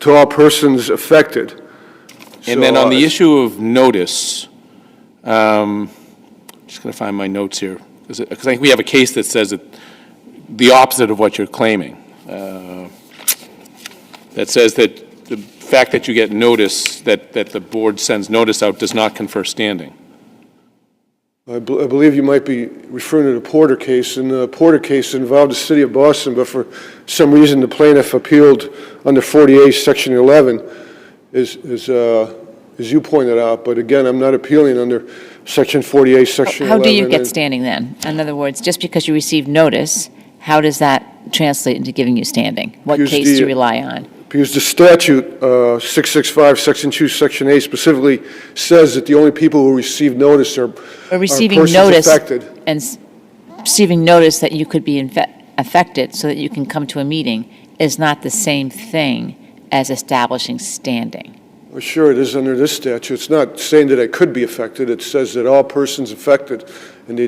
to all persons affected. And then on the issue of notice, I'm just going to find my notes here, because I think we have a case that says that the opposite of what you're claiming. That says that the fact that you get notice, that the board sends notice out, does not confer standing. I believe you might be referring to the Porter case, and the Porter case involved the city of Boston, but for some reason the plaintiff appealed under 48 Section 11, as you pointed out. But again, I'm not appealing under Section 48 Section 11. How do you get standing then? In other words, just because you received notice, how does that translate into giving you standing? What case do you rely on? Because the statute, 665, Section 2, Section 8, specifically says that the only people who receive notice are persons affected. And receiving notice that you could be affected so that you can come to a meeting is not the same thing as establishing standing. Well, sure, it is under this statute. It's not saying that I could be affected. It says that all persons affected, and they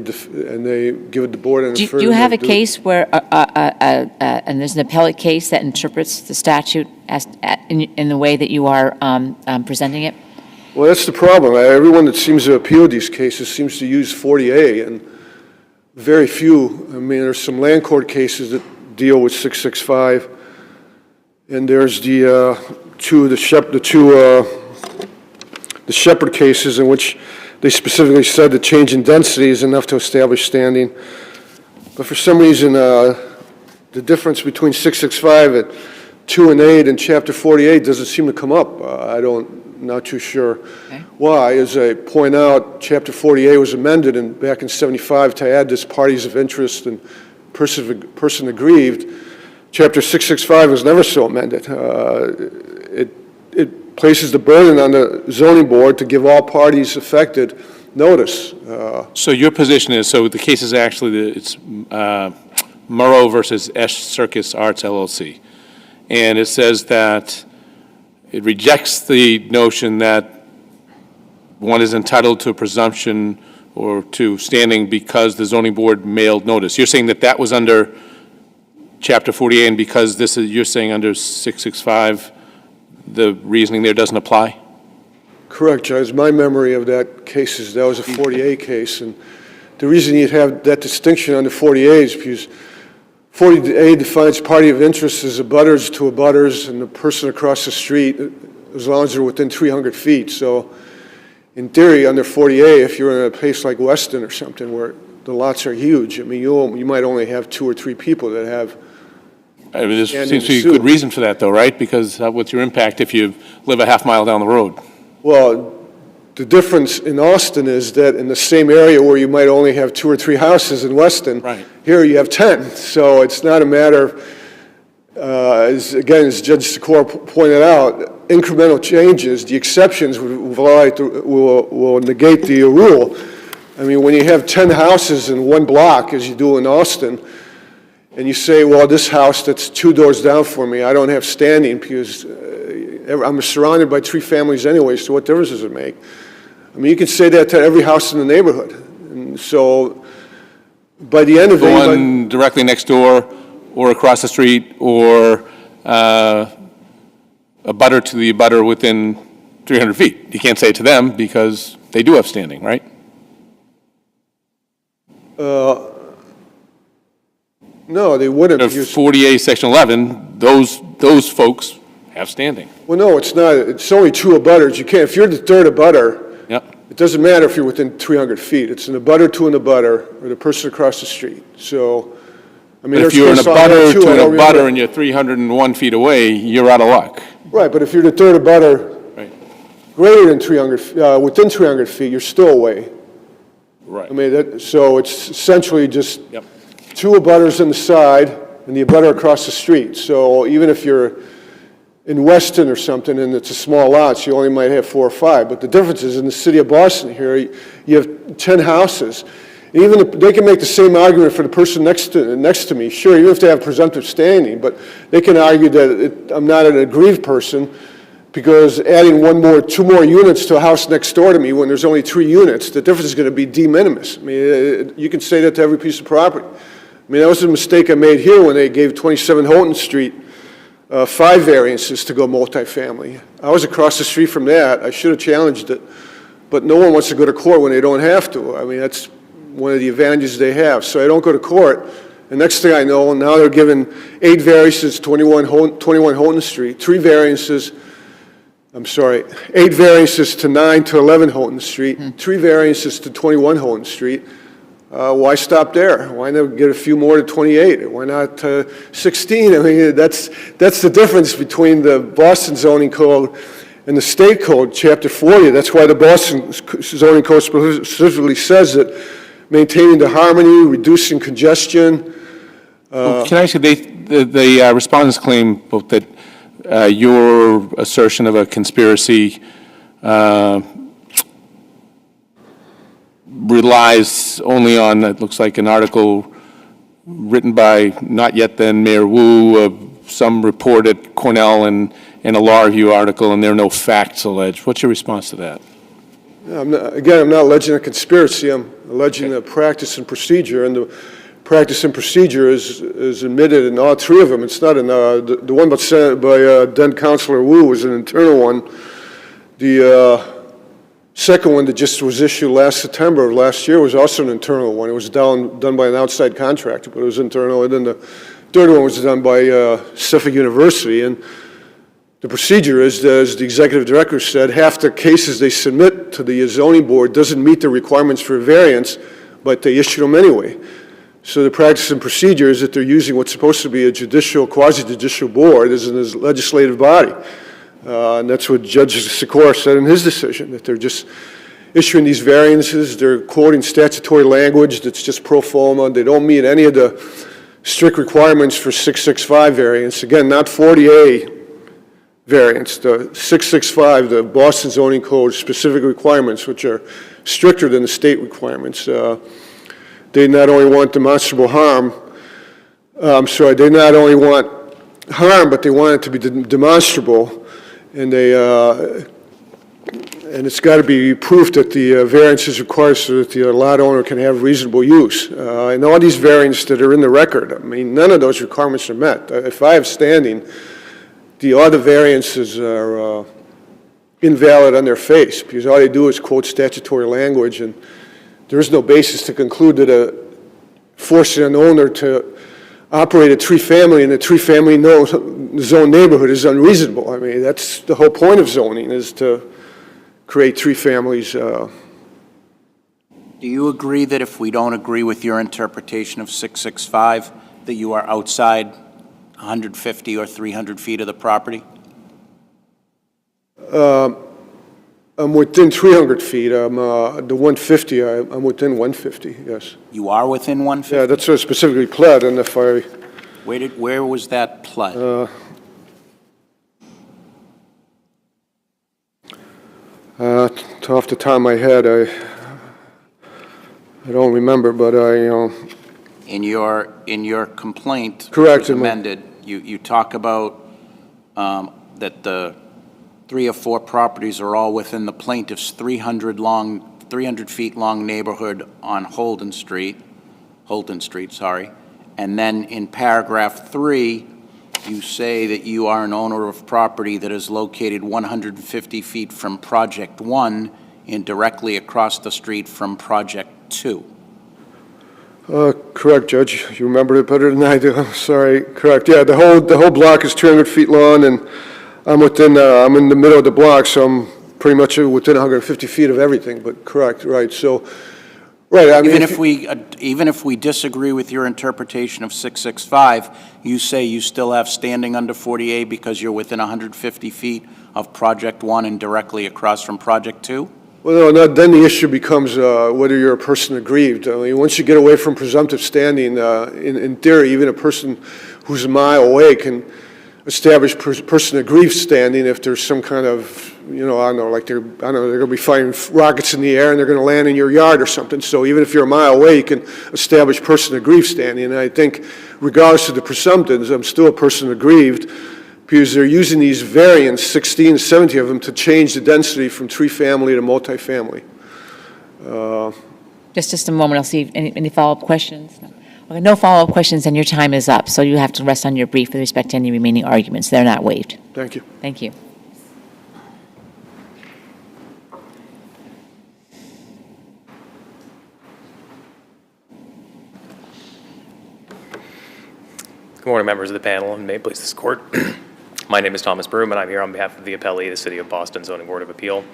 give it the board and do you have a case where, and there's an appellate case that interprets the statute as in the way that you are presenting it? Well, that's the problem. Everyone that seems to appeal these cases seems to use 40A, and very few. I mean, there's some land court cases that deal with 665, and there's the Shepherd cases in which they specifically said that change in density is enough to establish standing. But for some reason, the difference between 665 and 2 and 8 and Chapter 48 doesn't seem to come up. Not too sure why. As I point out, Chapter 48 was amended back in 75 to add this parties of interest and person aggrieved. Chapter 665 was never so amended. It places the burden on the zoning board to give all parties affected notice. So your position is, so the case is actually, it's Murrow versus Esch Circus Arts LLC. And it says that it rejects the notion that one is entitled to a presumption or to standing because the zoning board mailed notice. You're saying that that was under Chapter 48, and because this is, you're saying under 665, the reasoning there doesn't apply? Correct, Judge. My memory of that case is that was a 48 case, and the reason you'd have that distinction under 48 is because 40A defines party of interest as abutters to abutters and the person across the street, as long as they're within 300 feet. So in theory, under 40A, if you're in a place like Weston or something where the lots are huge, I mean, you might only have 2 or 3 people that have. I mean, there seems to be a good reason for that, though, right? Because what's your impact if you live a half mile down the road? Well, the difference in Austin is that in the same area where you might only have 2 or 3 houses in Weston, right, here you have 10. So it's not a matter of, as Judge Sikora pointed out, incremental changes, the exceptions will negate the rule. I mean, when you have 10 houses in one block, as you do in Austin, and you say, well, this house that's 2 doors down for me, I don't have standing because I'm surrounded by 3 families anyway, so what difference does it make? I mean, you can say that to every house in the neighborhood. And so by the end of the one directly next door or across the street or a butter to the butter within 300 feet. You can't say it to them because they do have standing, right? No, they wouldn't. 48, Section 11, those folks have standing. Well, no, it's not. It's only 2 abutters. You can't, if you're the third abutter, yep, it doesn't matter if you're within 300 feet. It's an abutter to an abutter or the person across the street. So, I mean, if you're an abutter to an abutter and you're 301 feet away, you're out of luck. Right, but if you're the third abutter, right, greater than 300, within 300 feet, you're still away. Right. I mean, so it's essentially just, yep, 2 abutters on the side and the abutter across the street. So even if you're in Weston or something and it's a small lot, you only might have 4 or 5. But the difference is in the city of Boston here, you have 10 houses. And even if they can make the same argument for the person next to me, sure, even if they have presumptive standing, but they can argue that I'm not an aggrieved person because adding 2 more units to a house next door to me when there's only 3 units, the difference is going to be de minimis. I mean, you can say that to every piece of property. I mean, that was a mistake I made here when they gave 27 Houghton Street 5 variances to go multifamily. I was across the street from that. I should have challenged it, but no one wants to go to court when they don't have to. I mean, that's one of the advantages they have. So I don't go to court, and next thing I know, now they're giving 8 variances to 21 Houghton Street, 8 variances to 9 to 11 Houghton Street, 3 variances to 21 Houghton Street. Why stop there? Why not get a few more to 28? Why not 16? I mean, that's the difference between the Boston zoning code and the state code, Chapter 40. That's why the Boston zoning code specifically says that maintaining the harmony, reducing congestion. Can I say the respondents claim both that your assertion of a conspiracy relies only on, it looks like, an article written by not yet then Mayor Wu, some report at Cornell, and a law review article, and there are no facts alleged. What's your response to that? I'm not alleging a conspiracy. I'm alleging a practice and procedure, and the practice and procedure is admitted in all 3 of them. It's not the one by then Councilor Wu was an internal one. The second one that just was issued last September of last year was also an internal one. It was done by an outside contractor, but it was internal. And then the third one was done by Suffolk University. And the procedure is, as the executive director said, half the cases they submit to the zoning board doesn't meet the requirements for a variance, but they issue them anyway. So the practice and procedure is that they're using what's supposed to be a judicial, quasi-judicial board as a legislative body. And that's what Judge Sikora said in his decision, that they're just issuing these variances. They're quoting statutory language that's just pro forma. They don't meet any of the strict requirements for 665 variance. Again, not 40A, variance. The 665, the Boston zoning code specific requirements, which are stricter than the state requirements. They not only want demonstrable harm, they not only want harm, but they want it to be demonstrable, and it's got to be proof that the variance is required so that the lot owner can have reasonable use. And all these variants that are in the record, I mean, none of those requirements are met. If I have standing, all the variances are invalid on their face, because all they do is quote statutory language, and there is no basis to conclude that forcing an owner to operate a three-family in a three-family zone neighborhood is unreasonable. I mean, that's the whole point of zoning, is to create three families. Do you agree that if we don't agree with your interpretation of 665, that you are outside 150 or 300 feet of the property? I'm within 300 feet. The 150, I'm within 150, yes. You are within 150? Yeah, that's specifically pled, and if I... Where was that pled? Off the top of my head, I don't remember, but In your complaint, correct, which was amended, you talk about that the 3 or 4 properties are all within the plaintiff's 300 feet long neighborhood on Holden Street, and then in paragraph 3, you say that you are an owner of property that is located 150 feet from Project 1 and directly across the street from Project 2. Correct, Judge. You remember it better than I do. I'm sorry. Correct. Yeah, the whole block is 300 feet long, and I'm in the middle of the block, so I'm pretty much within 150 feet of everything. But correct, right. So, right. I mean, even if we disagree with your interpretation of 665, you say you still have standing under 40A because you're within 150 feet of Project 1 and directly across from Project 2? Well, no, then the issue becomes whether you're a person aggrieved. I mean, once you get away from presumptive standing, in theory, even a person who's a mile away can establish person aggrieved standing if there's some kind of, they're going to be firing rockets in the air and they're going to land in your yard or something. So even if you're a mile away, you can establish person aggrieved standing. And I think, regardless of the presumptives, I'm still a person aggrieved, because they're using these variants, 16, 17 of them, to change the density from three-family to multifamily. Just a moment, I'll see any follow-up questions. No. Okay, no follow-up questions, and your time is up, so you have to rest on your brief with respect to any remaining arguments. They're not waived. Thank you. Thank you. Good morning, members of the panel, and may it please this court. My name is Thomas Broom, and I'm here on behalf of the appellee, the City of Boston Zoning Board of Appeal.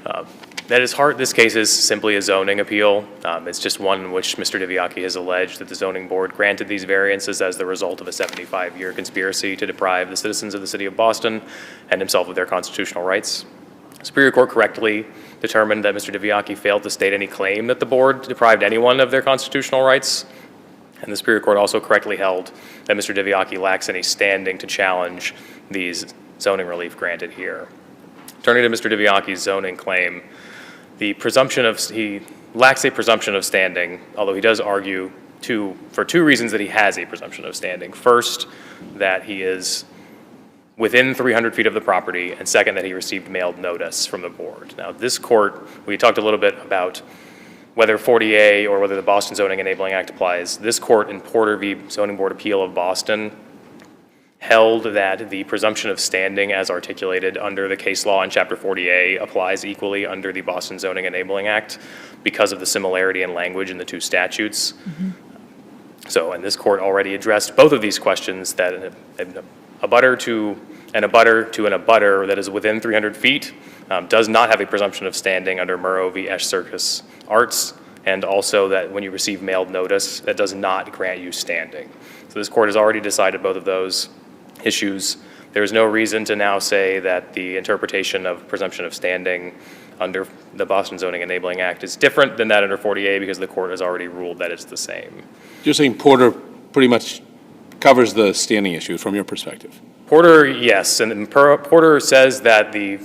At its heart, this case is simply a zoning appeal. It's just one in which Mr. Diviaki has alleged that the zoning board granted these variances as the result of a 75-year conspiracy to deprive the citizens of the City of Boston and himself of their constitutional rights. The Superior Court correctly determined that Mr. Diviaki failed to state any claim that the board deprived anyone of their constitutional rights. And the Superior Court also correctly held that Mr. Diviaki lacks any standing to challenge these zoning relief granted here. Turning to Mr. Diviaki's zoning claim, he lacks a presumption of standing, although he does argue for 2 reasons that he has a presumption of standing. First, that he is within 300 feet of the property, and second, that he received mailed notice from the board. Now, this court, we talked a little bit about whether 40A or whether the Boston Zoning Enabling Act applies. This court in Porter v. Zoning Board Appeal of Boston held that the presumption of standing as articulated under the case law in Chapter 40A applies equally under the Boston Zoning Enabling Act because of the similarity in language in the 2 statutes. Mm-hmm. So, and this court already addressed both of these questions, that an abutter to an abutter that is within 300 feet does not have a presumption of standing under Murrow v. Esch Circus Arts, and also that when you receive mailed notice, that does not grant you standing. So this court has already decided both of those issues. There is no reason to now say that the interpretation of presumption of standing under the Boston Zoning Enabling Act is different than that under 40A, because the court has already ruled that it's the same. You're saying Porter pretty much covers the standing issue from your perspective? Porter, yes, and Porter says that the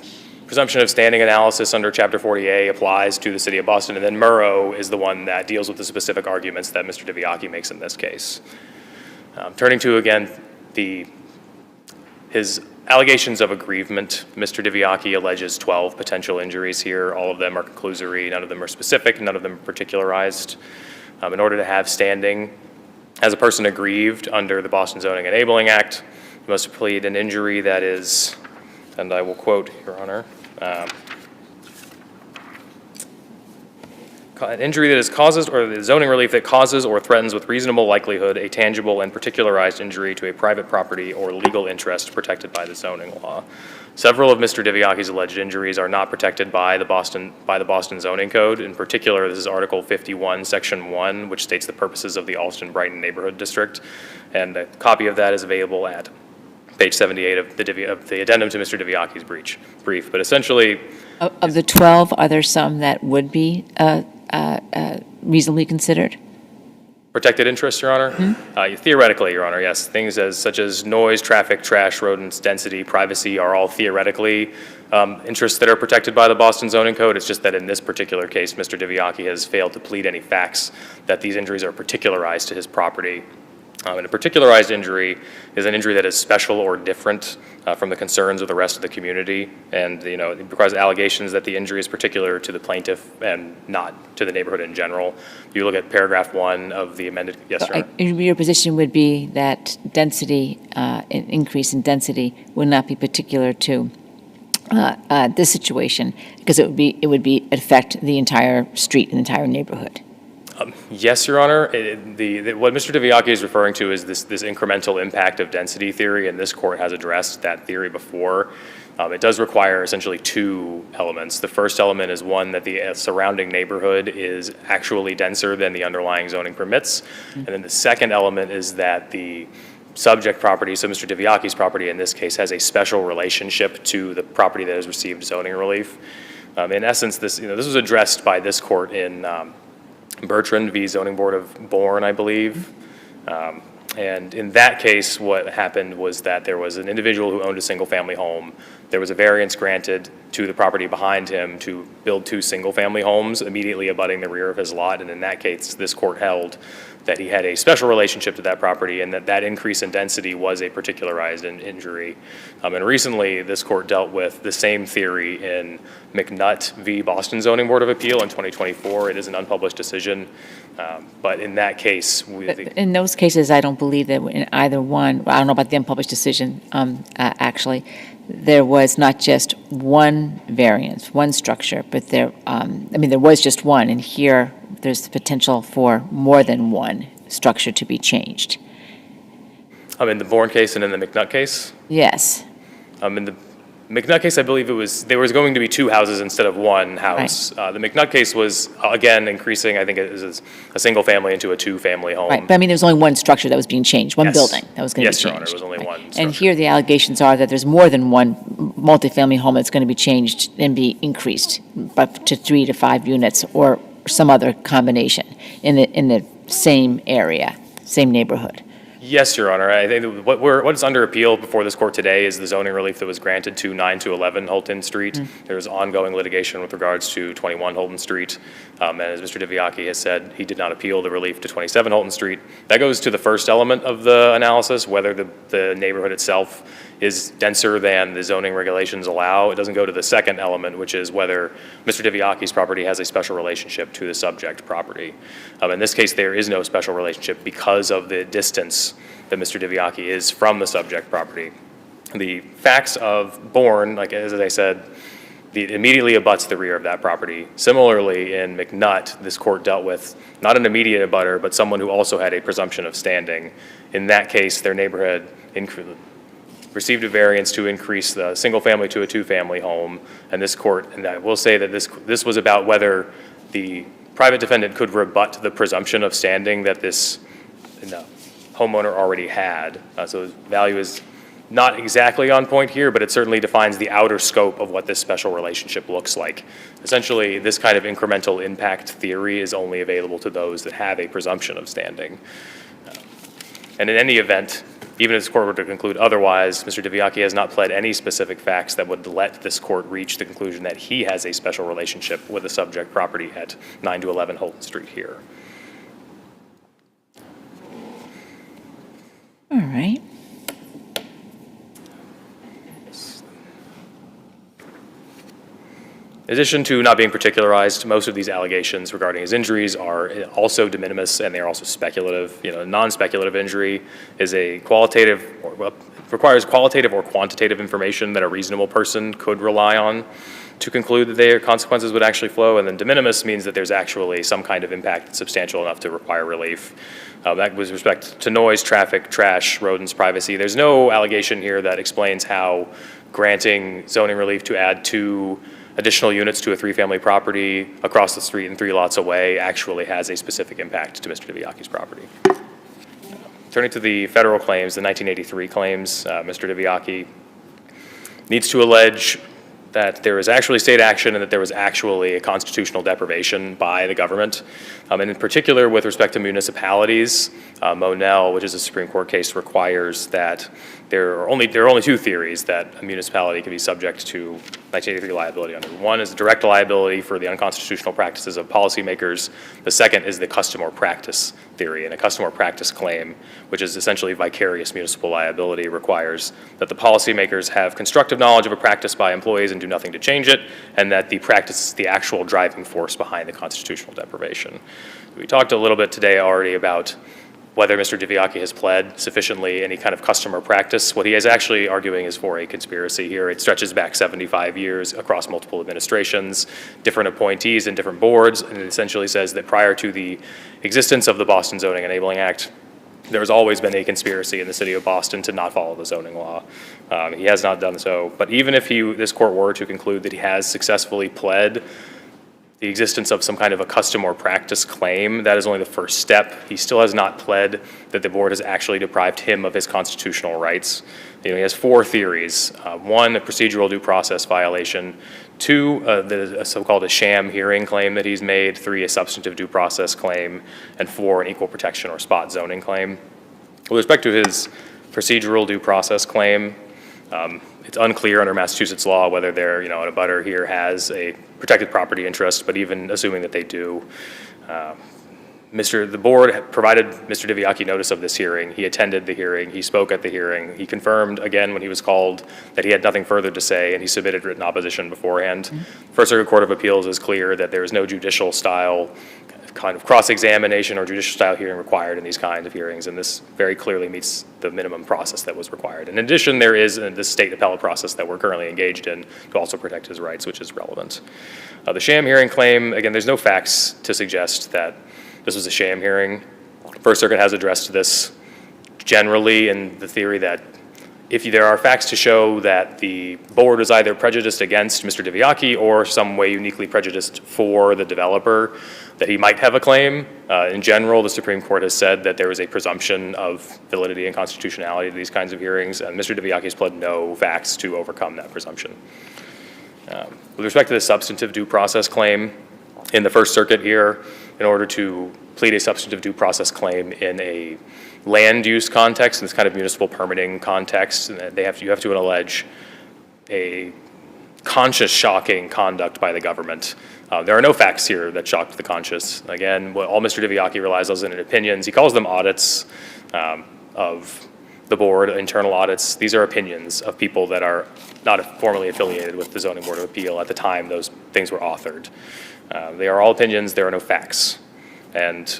presumption of standing analysis under Chapter 40A applies to the City of Boston, and then Murrow is the one that deals with the specific arguments that Mr. Diviaki makes in this case. Turning to, again, his allegations of aggrievement, Mr. Diviaki alleges 12 potential injuries here. All of them are conclusory, none of them are specific, none of them are particularized. In order to have standing as a person aggrieved under the Boston Zoning Enabling Act, you must plead an injury that is, and I will quote, Your Honor, an injury that causes, or the zoning relief that causes or threatens with reasonable likelihood a tangible and particularized injury to a private property or legal interest protected by the zoning law. Several of Mr. Diviaki's alleged injuries are not protected by the Boston Zoning Code. In particular, this is Article 51, Section 1, which states the purposes of the Allston-Brighton Neighborhood District, and a copy of that is available at page 78 of the addendum to Mr. Diviaki's brief. But essentially, Of the 12, are there some that would be reasonably considered? protected interests, Your Honor? Theoretically, Your Honor, yes. Things such as noise, traffic, trash, rodents, density, privacy are all theoretically interests that are protected by the Boston Zoning Code. It's just that in this particular case, Mr. Diviaki has failed to plead any facts that these injuries are particularized to his property. And a particularized injury is an injury that is special or different from the concerns of the rest of the community, and it requires allegations that the injury is particular to the plaintiff and not to the neighborhood in general. You look at paragraph 1 of the amended. Yes, Your Honor. Your position would be that density, an increase in density, would not be particular to this situation because it would affect the entire street and the entire neighborhood. Yes, Your Honor. What Mr. Diviaki is referring to is this incremental impact of density theory, and this court has addressed that theory before. It does require essentially two elements. The first element is one, that the surrounding neighborhood is actually denser than the underlying zoning permits. And then the second element is that the subject property, so Mr. Diviaki's property in this case, has a special relationship to the property that has received zoning relief. In essence, this was addressed by this court in Bertrand v. Zoning Board of Bourne, I believe. And in that case, what happened was that there was an individual who owned a single-family home. There was a variance granted to the property behind him to build 2 single-family homes immediately abutting the rear of his lot. And in that case, this court held that he had a special relationship to that property and that increase in density was a particularized injury. And recently, this court dealt with the same theory in McNutt v. Boston Zoning Board of Appeal in 2024. It is an unpublished decision, but in that case, in those cases, I don't believe that in either one. I don't know about the unpublished decision. Actually, there was not just one variance, one structure, but there was just one, and here there's the potential for more than one structure to be changed. In the Bourne case and in the McNutt case? Yes. In the McNutt case, I believe there was going to be 2 houses instead of 1 house. Right. The McNutt case was, again, increasing, I think it was a single family into a 2-family home. Right, but there was only one structure that was being changed, one building that was going to be changed. Yes, Your Honor, it was only one structure. And here the allegations are that there's more than one multifamily home that's going to be changed and be increased up to 3 to 5 units or some other combination in the same area, same neighborhood. Yes, Your Honor. I think what is under appeal before this court today is the zoning relief that was granted to 9 to 11 Holton Street. There's ongoing litigation with regards to 21 Holton Street. And as Mr. Diviaki has said, he did not appeal the relief to 27 Holton Street. That goes to the first element of the analysis, whether the neighborhood itself is denser than the zoning regulations allow. It doesn't go to the second element, which is whether Mr. Diviaki's property has a special relationship to the subject property. In this case, there is no special relationship because of the distance that Mr. Diviaki is from the subject property. The facts of Bourne, like as I said, it immediately abuts the rear of that property. Similarly, in McNutt, this court dealt with not an immediate abutter, but someone who also had a presumption of standing. In that case, their neighborhood received a variance to increase the single family to a 2-family home. And this court, and I will say that this was about whether the private defendant could rebut the presumption of standing that this homeowner already had. So value is not exactly on point here, but it certainly defines the outer scope of what this special relationship looks like. Essentially, this kind of incremental impact theory is only available to those that have a presumption of standing. And in any event, Even if this court were to conclude otherwise, Mr. Diviaki has not pled any specific facts that would let this court reach the conclusion that he has a special relationship with the subject property at 9 to 11 Holton Street here. All right. In addition to not being particularized, most of these allegations regarding his injuries are also de minimis, and they are also speculative. You know, non-speculative injury is a qualitative, or well, requires qualitative or quantitative information that a reasonable person could rely on to conclude that their consequences would actually flow, and then de minimis means that there's actually some kind of impact that's substantial enough to require relief. That with respect to noise, traffic, trash, rodents, privacy. There's no allegation here that explains how granting zoning relief to add 2 additional units to a 3-family property across the street and 3 lots away actually has a specific impact to Mr. Diviaki's property. Turning to the federal claims, the 1983 claims, Mr. Diviaki needs to allege that there is actually state action and that there was actually a constitutional deprivation by the government. And in particular, with respect to municipalities, Monell, which is a Supreme Court case, requires that there are only 2 theories that a municipality can be subject to 1983 liability under. One is direct liability for the unconstitutional practices of policymakers. The second is the custom or practice theory. And a custom or practice claim, which is essentially vicarious municipal liability, requires that the policymakers have constructive knowledge of a practice by employees and do nothing to change it, and that the practice is the actual driving force behind the constitutional deprivation. We talked a little bit today already about whether Mr. Diviaki has pled sufficiently any kind of custom or practice. What he is actually arguing is for a conspiracy here. It stretches back 75 years across multiple administrations, different appointees and different boards, and it essentially says that prior to the existence of the Boston Zoning Enabling Act, there has always been a conspiracy in the city of Boston to not follow the zoning law. He has not done so, but even if this court were to conclude that he has successfully pled the existence of some kind of a custom or practice claim, that is only the first step. He still has not pled that the board has actually deprived him of his constitutional rights. He has 4 theories. 1, a procedural due process violation. 2, the so-called a sham hearing claim that he's made. 3, a substantive due process claim. And 4, an equal protection or spot zoning claim. With respect to his procedural due process claim, it's unclear under Massachusetts law whether an abutter here has a protected property interest, but even assuming that they do, the board had provided Mr. Diviaki notice of this hearing. He attended the hearing. He spoke at the hearing. He confirmed again when he was called that he had nothing further to say, and he submitted written opposition beforehand. Mm-hmm. First Circuit Court of Appeals is clear that there is no judicial style kind of cross-examination or judicial style hearing required in these kinds of hearings, and this very clearly meets the minimum process that was required. In addition, there is this state appellate process that we're currently engaged in to also protect his rights, which is relevant. The sham hearing claim, again, there's no facts to suggest that this was a sham hearing. First Circuit has addressed this generally in the theory that if there are facts to show that the board is either prejudiced against Mr. Diviaki or some way uniquely prejudiced for the developer, that he might have a claim. In general, the Supreme Court has said that there is a presumption of validity and constitutionality to these kinds of hearings, and Mr. Diviaki has pled no facts to overcome that presumption. With respect to the substantive due process claim, in the First Circuit here, in order to plead a substantive due process claim in a land use context, in this kind of municipal permitting context, and you have to allege a conscious shocking conduct by the government. There are no facts here that shocked the conscious. Again, all Mr. Diviaki relies on is opinions. He calls them audits of the board, internal audits. These are opinions of people that are not formally affiliated with the Zoning Board of Appeal at the time those things were authored. They are all opinions. There are no facts. And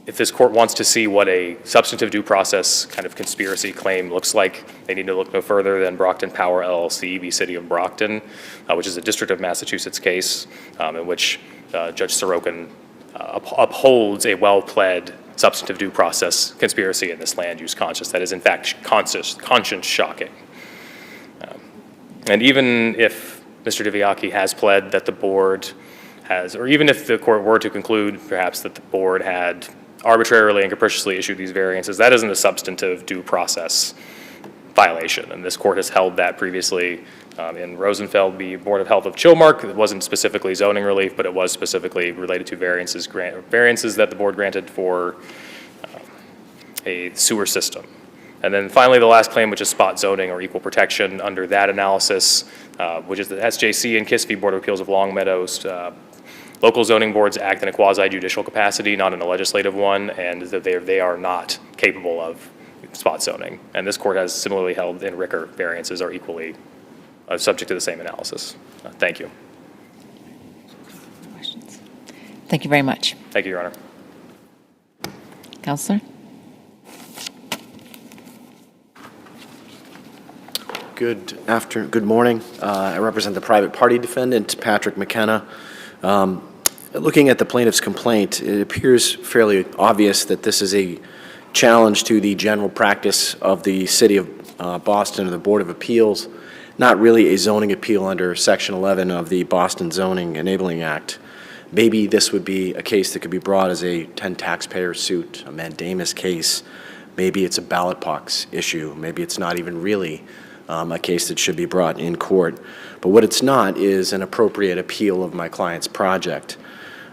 if this court wants to see what a substantive due process kind of conspiracy claim looks like, they need to look no further than Brockton Power LLC v. City of Brockton, which is a District of Massachusetts case in which Judge Sorokin upholds a well-pled substantive due process conspiracy in this land use conscious that is in fact conscience shocking. And even if Mr. Diviaki has pled that the board has, or even if the court were to conclude perhaps that the board had arbitrarily and capriciously issued these variances, that isn't a substantive due process violation. And this court has held that previously in Rosenfeld v. Board of Health of Chilmark. It wasn't specifically zoning relief, but it was specifically related to variances that the board granted for a sewer system. And then finally, the last claim, which is spot zoning or equal protection. Under that analysis, which is the SJC and KISS v. Board of Appeals of Long Meadows, local zoning boards act in a quasi-judicial capacity, not in a legislative one, and that they are not capable of spot zoning. And this court has similarly held in Ricker variances are equally subject to the same analysis. Thank you. Questions? Thank you very much. Thank you, Your Honor. Counselor? Good morning. I represent the private party defendant, Patrick McKenna. Looking at the plaintiff's complaint, it appears fairly obvious that this is a challenge to the general practice of the City of Boston or the Board of Appeals, not really a zoning appeal under Section 11 of the Boston Zoning Enabling Act. Maybe this would be a case that could be brought as a 10 taxpayer suit, a mandamus case. Maybe it's a ballot box issue. Maybe it's not even really a case that should be brought in court. But what it's not is an appropriate appeal of my client's project.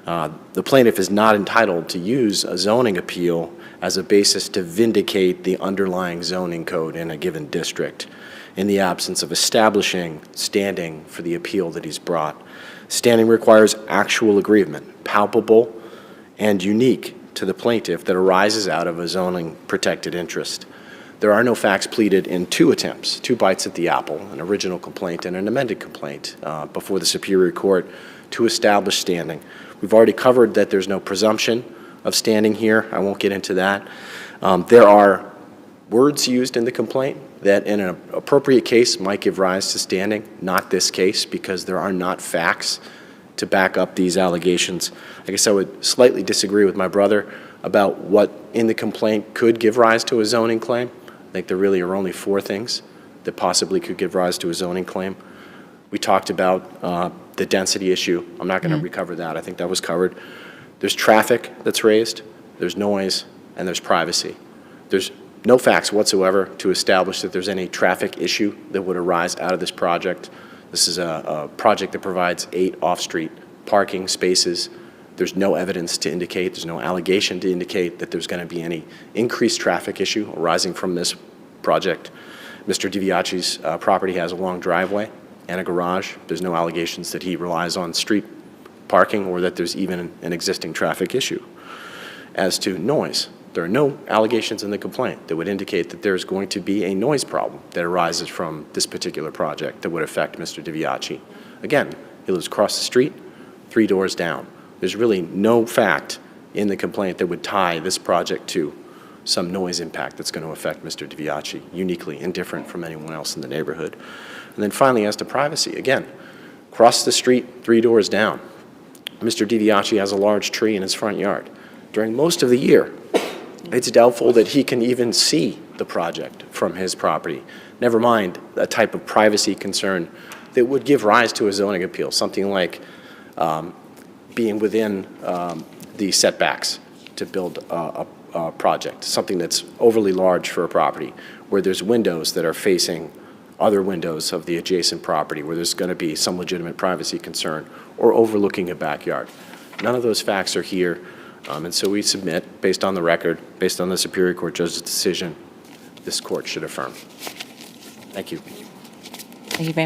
The plaintiff is not entitled to use a zoning appeal as a basis to vindicate the underlying zoning code in a given district in the absence of establishing standing for the appeal that he's brought. Standing requires actual aggrievement, palpable and unique to the plaintiff, that arises out of a zoning protected interest. There are no facts pleaded in two attempts, two bites at the apple, an original complaint and an amended complaint before the Superior Court to establish standing. We've already covered that there's no presumption of standing here. I won't get into that. There are words used in the complaint that in an appropriate case might give rise to standing, not this case, because there are not facts to back up these allegations. I guess I would slightly disagree with my brother about what in the complaint could give rise to a zoning claim. I think there really are only four things that possibly could give rise to a zoning claim. We talked about the density issue. I'm not going to recover that. I think that was covered. There's traffic that's raised, there's noise, and there's privacy. There's no facts whatsoever to establish that there's any traffic issue that would arise out of this project. This is a project that provides 8 off-street parking spaces. There's no evidence to indicate, there's no allegation to indicate that there's going to be any increased traffic issue arising from this project. Mr. DiViace's property has a long driveway and a garage. There's no allegations that he relies on street parking or that there's even an existing traffic issue. As to noise, there are no allegations in the complaint that would indicate that there's going to be a noise problem that arises from this particular project that would affect Mr. DiViace. Again, he lives across the street, 3 doors down. There's really no fact in the complaint that would tie this project to some noise impact that's going to affect Mr. DiViace, uniquely and different from anyone else in the neighborhood. And then finally, as to privacy, again, across the street, 3 doors down, Mr. DiViace has a large tree in his front yard. During most of the year, it's doubtful that he can even see the project from his property. Never mind a type of privacy concern that would give rise to a zoning appeal, something like being within the setbacks to build a project, something that's overly large for a property, where there's windows that are facing other windows of the adjacent property, where there's going to be some legitimate privacy concern, or overlooking a backyard. None of those facts are here, and so we submit, based on the record, based on the Superior Court judge's decision, this court should affirm. Thank you. Thank you very much.